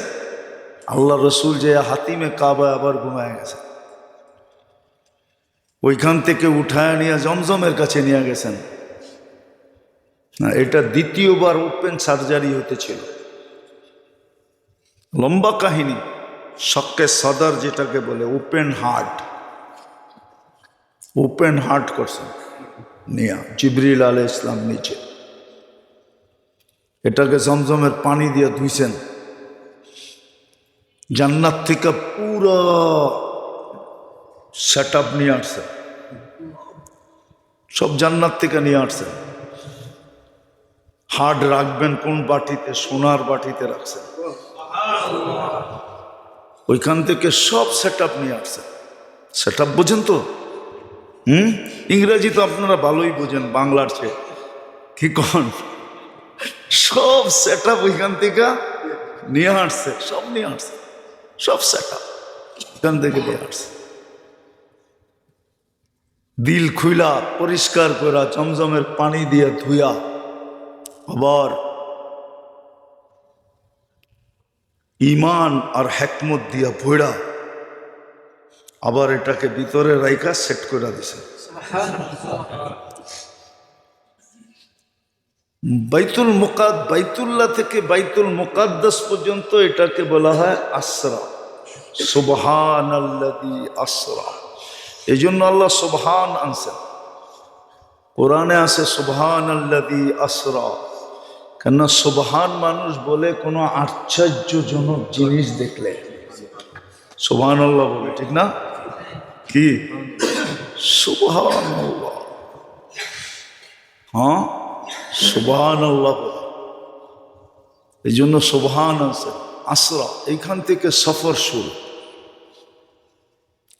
আল্লাহ রসুল যে হাতিমে কাবা আবার ঘুমায় গেছে, ওইখান থেকে উঠায় নিয়ে জমজমের কাছে নিয়ে গেছেন। না, এটা দ্বিতীয়বার ওপেন সার্জারি হতেছিল, লম্বা কাহিনী। শক্কে সদর যেটাকে বলে, ওপেন হার্ট করছেন নিয়া জিবরিল আলাইহিস সালাম নিচে। এটাকে জমজমের পানি দিয়ে ধুইছেন, জান্নাত থেকে পুরো সেট আপ নিয়ে আসছেন, সব জান্নাত থেকে নিয়ে আসছেন। হার্ট রাখবেন কোন বাটিতে? সোনার বাটিতে রাখছেন। ওইখান থেকে সব সেট আপ নিয়ে আসছেন। সেট আপ বোঝেন তো? ইংরেজি তো আপনারা ভালোই বোঝেন বাংলার চেয়ে, কি কন? সব সেট আপ ওইখান থেকে নিয়ে আসছে, সব নিয়ে আসছে, সব সেট আপ ওইখান থেকে নিয়ে আসছে। দিল খুইলা পরিষ্কার করা জমজমের পানি দিয়ে ধুইয়া, আবার ইমান আর হেকমত দিয়া ভৈরা, আবার এটাকে ভিতরে রাইখা সেট করে দিছে। বাইতুল্লাহ থেকে বাইতুল মুকাদ্দাস পর্যন্ত এটাকে বলা হয় আসরা। সুবহানাল্লাযী আসরা, এই জন্য আল্লাহ সুবহান আনছেন। কোরআনে আছে সুবহানাল্লাযী আসরা, কেন সুবহান মানুষ বলে কোনো আশ্চর্যজনক জিনিস দেখলে সুবহানাল্লাহ বলে, ঠিক না? কি সুবহানাল্লাহ, হ্যাঁ সুবহানাল্লাহ বলে, এই জন্য সুবহান আছে। আসরা, এইখান থেকে সফর শুরু।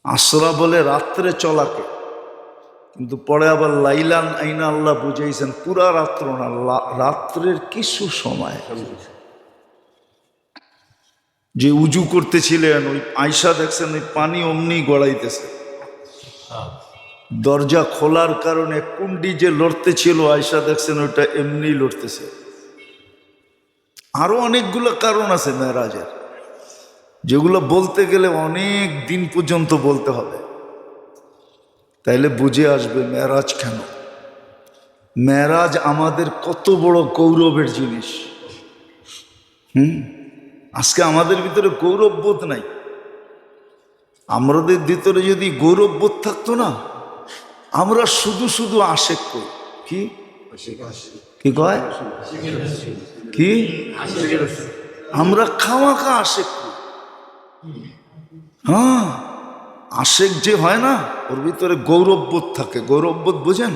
আসরা বলে রাত্রে চলাকে, কিন্তু পরে আবার লাইলান আইনা আল্লাহ বুঝাইছেন পুরা রাত্র না, রাত্রের কিছু সময়। যে উজু করতেছিলেন ওই আয়সা দেখছেন ওই পানি অমনি গড়াইতেছে, দরজা খোলার কারণে কুন্ডি যে লড়তে ছিল আয়সা দেখছেন ওইটা এমনি লড়তেছে। আরো অনেকগুলো কারণ আছে মেরাজের, যেগুলো বলতে গেলে অনেক দিন পর্যন্ত বলতে হবে, তাইলে বুঝে আসবে মেরাজ কেন। মেরাজ আমাদের কত বড় গৌরবের জিনিস। আজকে আমাদের ভিতরে গৌরববোধ নাই। আমাদের ভিতরে যদি গৌরববোধ থাকতো না, আমরা শুধু শুধু আশেক করি। কি কি কয়? কি আমরা খামাখা আশেক করি। হ্যাঁ, আশেক যে হয় না, ওর ভিতরে গৌরববোধ থাকে। গৌরববোধ বুঝেন?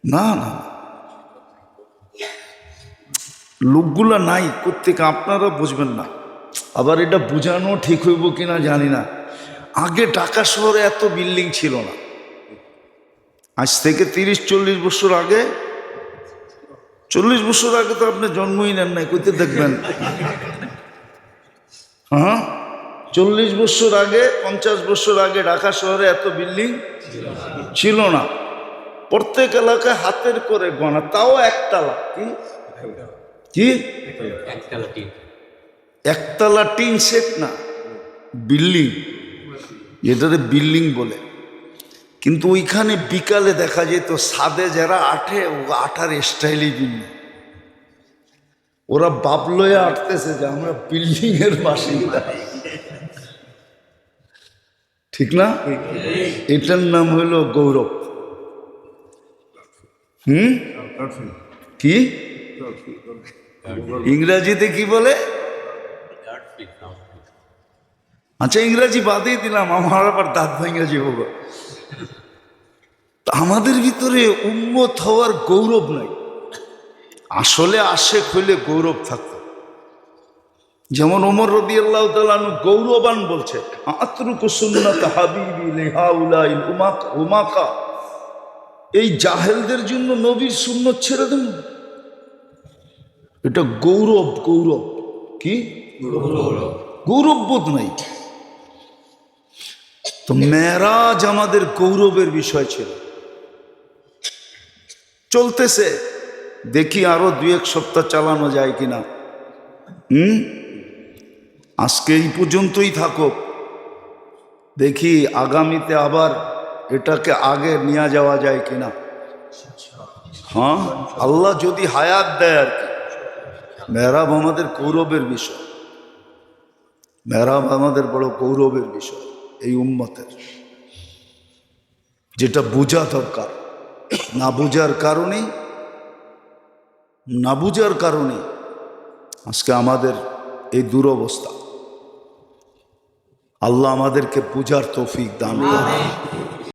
না না, লোকগুলা নাই কোত্থেকে, আপনারা বুঝবেন না। আবার এটা বুঝানো ঠিক হইব কিনা জানি না। আগে ঢাকা শহরে এত বিল্ডিং ছিল না। আজ থেকে 30-40 বছর আগে, 40 বছর আগে তো আপনি জন্মই নেন নাই, কইতে দেখবেন। হ্যাঁ, 40 বছর আগে, 50 বছর আগে ঢাকা শহরে এত বিল্ডিং ছিল না। প্রত্যেক এলাকায় হাতের করে গোনা, তাও একতলা। কি একতলা টিন সেট না, বিল্ডিং, এটারে বিল্ডিং বলে। কিন্তু ওইখানে বিকালে দেখা যেত ছাদে যারা আঠে, আঠার স্টাইলই ভিন্ন। ওরা বাবলয়ে আটতেছে যে আমরা বিল্ডিং এর বাসিন্দা। ঠিক না? এটার নাম হলো গৌরব। কি ইংরাজিতে কি বলে? আচ্ছা, ইংরাজি বাদই দিলাম, আমার আবার দাঁত ভেঙে যাবো। আমাদের ভিতরে উম্মত হওয়ার গৌরব নাই। আসলে আশেক হইলে গৌরব থাকতো। যেমন ওমর রাদিয়াল্লাহু তাআলা আনহু গৌরবান বলছে, আতরুকু সুন্নাত হাবিবি লিহাউলাইল উমাকা, এই জাহেলদের জন্য নবীর সুন্নত ছেড়ে দেন। এটা গৌরব। গৌরব কি? গৌরব বোধ নাই। তো মেরাজ আমাদের গৌরবের বিষয় ছিল। চলতেছে, দেখি আরো 2-1 সপ্তাহ চালানো যায় কিনা। আজকে এই পর্যন্তই থাকুক, দেখি আগামীতে আবার এটাকে আগে নিয়ে যাওয়া যায় কিনা। হ্যাঁ, আল্লাহ যদি হায়াত দেয় আর কি। মেহরাব আমাদের গৌরবের বিষয়, মেহরাব আমাদের বড় গৌরবের বিষয় এই উম্মতের, যেটা বোঝা দরকার। না বুঝার কারণে আজকে আমাদের এই দুরবস্থা। আল্লাহ আমাদেরকে বুঝার তৌফিক দান করেন।